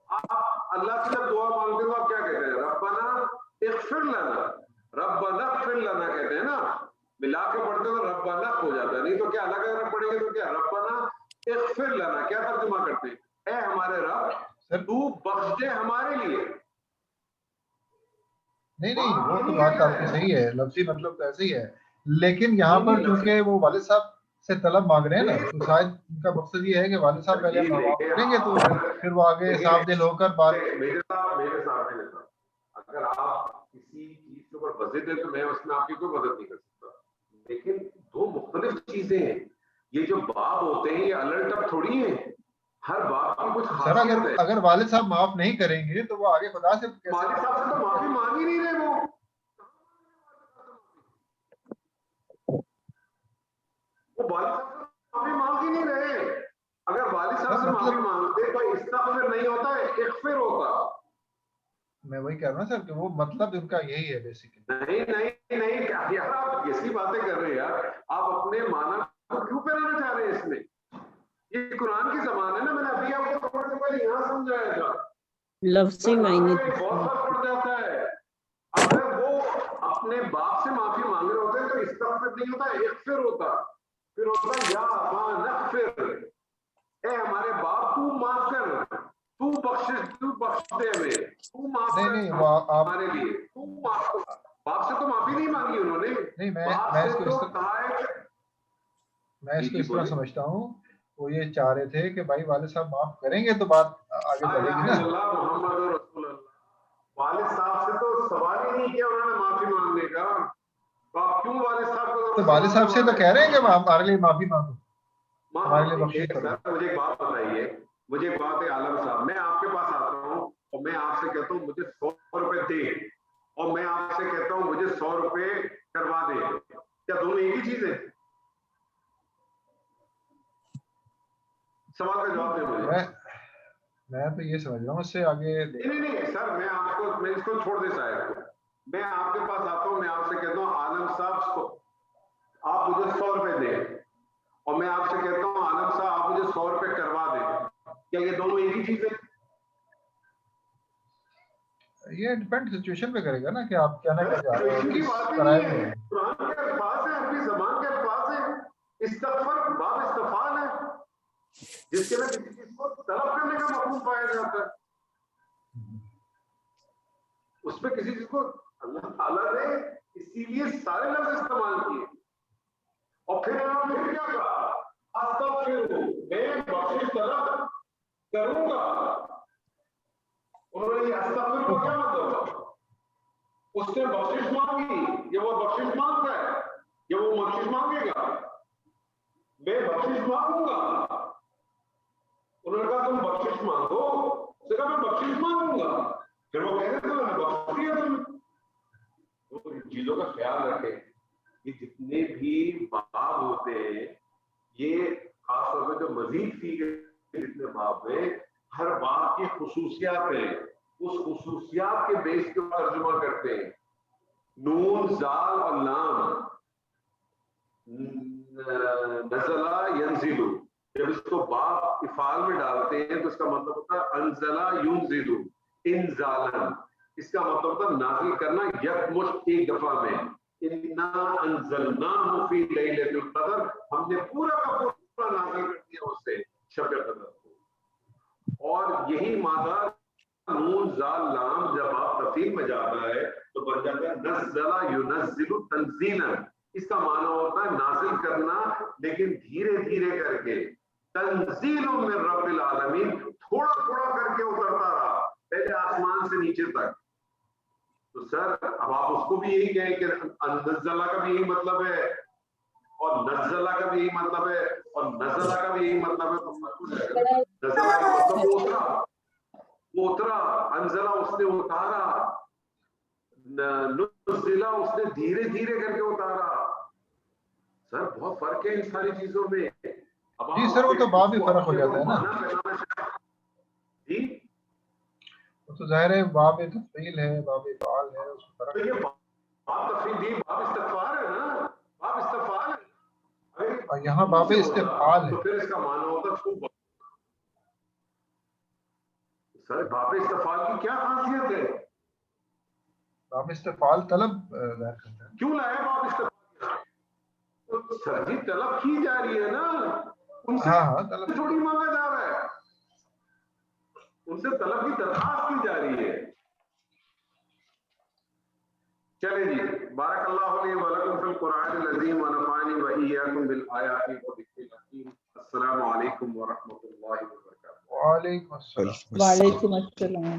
S1: आप अल्लाह से जब दुआ मांगते हो आप क्या कहते हैं? रब्बना इग़फिर लना, रब्बना इग़फिर लना कहते हैं ना, मिला के पढ़ते हो तो रब्बना हो जाता है। नहीं तो क्या अलग अलग पढ़ेंगे तो क्या? रब्बना इग़फिर लना क्या तर्जुमा करते हैं? ऐ हमारे रब, तू बख्श दे हमारे लिए।
S5: नहीं वो तो बात आपकी सही है, लफ्जी मतलब तो ऐसे ही है, लेकिन यहाँ पर चूंकि वो वालिद साहब से तलब मांग रहे हैं ना, तो शायद उनका मकसद ये है कि वालिद साहब पहले माफ करेंगे तो फिर वो आगे साफ दिल होकर बात।
S1: मेरे साथ अगर आप किसी चीज के ऊपर बज़िद है तो मैं उसमें आपकी कोई मदद नहीं कर सकता, लेकिन दो मुख्तलिफ चीजें हैं। ये जो बाप होते हैं ये अलर्ट अप थोड़ी है, हर बाप की कुछ
S5: सर
S1: खासियत है।
S5: अगर वालिद साहब माफ नहीं करेंगे तो वो आगे खुदा से कैसे?
S1: वालिद साहब से तो माफी मांग ही नहीं रहे वो वालिद साहब से माफी मांग ही नहीं रहे। अगर वालिद साहब से माफी मांगते तो इस्तग़फिर नहीं होता है, इग़फिर होता।
S5: मैं वही कह रहा हूँ सर कि वो मतलब उनका यही है बेसिकली।
S1: नहीं यार, आप कैसी बातें कर रहे हैं यार? आप अपने माना को क्यों पहनाना चाह रहे हैं इसमें? ये कुरान की ज़बान है ना, मैंने अभी आपको थोड़ी देर पहले यहाँ समझाया था।
S4: लफ्जी मायने
S1: बहुत फर्क पड़ जाता है। अगर वो अपने बाप से माफी मांग रहे होते तो इस्तग़फिर नहीं होता, इग़फिर होता। फिर होता या अबा नग़फिर, ए हमारे बाप तू माफ कर, तू बख्श दे हमें, तू माफ कर हमारे लिए, तू माफ कर। बाप से तो माफी नहीं मांगी उन्होंने।
S5: नहीं
S1: बाप
S5: मैं
S1: से
S5: इसको
S1: तो कहा है
S5: मैं इसको इस तरह समझता हूँ, वो ये चाह रहे थे कि भाई वालिद साहब माफ करेंगे तो बात आगे बढ़ेगी ना।
S1: मोहम्मद रसूल अल्लाह। वालिद साहब से तो सवाल ही नहीं किया उन्होंने माफी मांगने का, तो आप क्यों वालिद साहब को?
S5: तो वालिद साहब से तो कह रहे हैं कि हमारे लिए माफी मांगो, हमारे लिए बख्शिश करो।
S1: मुझे एक बात बताइए, मुझे एक बात है आलम साहब, मैं आपके पास आता हूँ और मैं आपसे कहता हूँ मुझे 100 रुपए दे, और मैं आपसे कहता हूँ मुझे 100 रुपए करवा दे, क्या दोनों एक ही चीज है? सवाल का जवाब दे मुझे।
S5: मैं तो ये समझ रहा हूँ, उससे आगे
S1: नहीं सर, मैं इसको छोड़ दे शायद। मैं आपके पास आता हूँ, मैं आपसे कहता हूँ आलम साहब आप मुझे 100 रुपए दे, और मैं आपसे कहता हूँ आलम साहब आप मुझे 100 रुपए करवा दें, क्या ये दोनों एक ही चीज है?
S5: ये डिपेंड सिचुएशन पे करेगा ना कि आप क्या ना क्या चाह रहे
S1: की बात
S5: हो।
S1: नहीं है, कुरान के अल्फाज है, अरबी ज़बान के अल्फाज है। इस्तग़फ़र बाब इस्तफ़ाल है, जिसके में किसी चीज को तलब करने का मफ़हूम पाया जाता है। उसमें किसी चीज को अल्लाह ताला ने इसीलिए सारे लफ्ज इस्तेमाल किए, और फिर उन्होंने क्या कहा? अस्तग़फिर, मैं बख्शिश तलब करूंगा। उन्होंने ये अस्तगफिर को क्या मतलब? उसने बख्शिश मांगी, ये वो बख्शिश मांगता है, ये वो बख्शिश मांगेगा? मैं बख्शिश मांगूंगा। उन्होंने कहा तुम बख्शिश मांगो, उसने कहा मैं बख्शिश मांगूंगा। फिर वो कह रहे थे मैंने बख्श दिया तुम्हें। तो इन चीजों का ख्याल रखें कि जितने भी बाब होते हैं, ये खासतौर पर जो मजीद की गए जितने बाब में, हर बाब की खुसूसियात है, उस खुसूसियात के बेस के ऊपर तर्जुमा करते हैं। नून, जाल और लाम, नज़ला यंज़िलु, जब इसको बाब इफाल में डालते हैं तो इसका मतलब होता है अंज़ला युंज़िलु इंज़ालन। इसका मतलब होता है नाज़िल करना यकमुश्त एक दफा में। इन्ना अंज़लनाहु फी लैलतिल क़द्र, हमने पूरा का पूरा नाज़िल कर दिया उससे शब क़द्र को। और यही मादा नून जाल लाम जब आप तफसील में जाता है तो बन जाता है नज़ला युनज़्ज़िलु तंज़ीलन। इसका माना होता है नाजिल करना, लेकिन धीरे धीरे करके। तंज़ीलुम मिन रब्बिल आलमीन, थोड़ा थोड़ा करके उतरता रहा पहले आसमान से नीचे तक। तो सर अब आप उसको भी यही कहें कि नज़ला का भी यही मतलब है, और नज़ला का भी यही मतलब है, और नज़ला का भी यही मतलब है। नज़ला का मतलब वो उतरा, अंज़ला उसने उतारा, नुज़िला उसने धीरे धीरे करके उतारा। सर बहुत फर्क है इन सारी चीजों में। अब
S5: जी सर, वो तो बाब भी फर्क हो जाता है ना
S1: जी।
S5: वो तो ज़ाहिर है बाब तफसील है, बाब इफ़ाल है, उसमें फर्क
S1: तो ये बाब तफसील दी, बाब इस्तिग़फ़ार है ना, बाब इस्तिग़फ़ार है।
S5: और यहाँ बाब इस्तिफ़ाल है।
S1: तो फिर इसका माना होता खूब। सर बाब इस्तिग़फ़ाल की क्या खासियत है?
S5: बाब इस्तिफ़ाल तलब ज़ाहिर करता है।
S1: क्यों लाया बाब इस्तिग़फ़ाल? तो सर जी तलब की जा रही है ना, उनसे
S5: हाँ तलब
S1: थोड़ी मांगा जा रहा है, उनसे तलब की दरखास्त की जा रही है। चले जी, बारकल्लाहु ली व लकुम फिल कुरानिल अज़ीम व नफ़अनी व इय्याकुम बिल आयाति व ज़िक्रिल हकीम। अस्सलामु अलैकुम व रहमतुल्लाहि व बरकातुहू।
S5: वालेकुम अस्सलाम।
S3: वालेकुम अस्सलाम।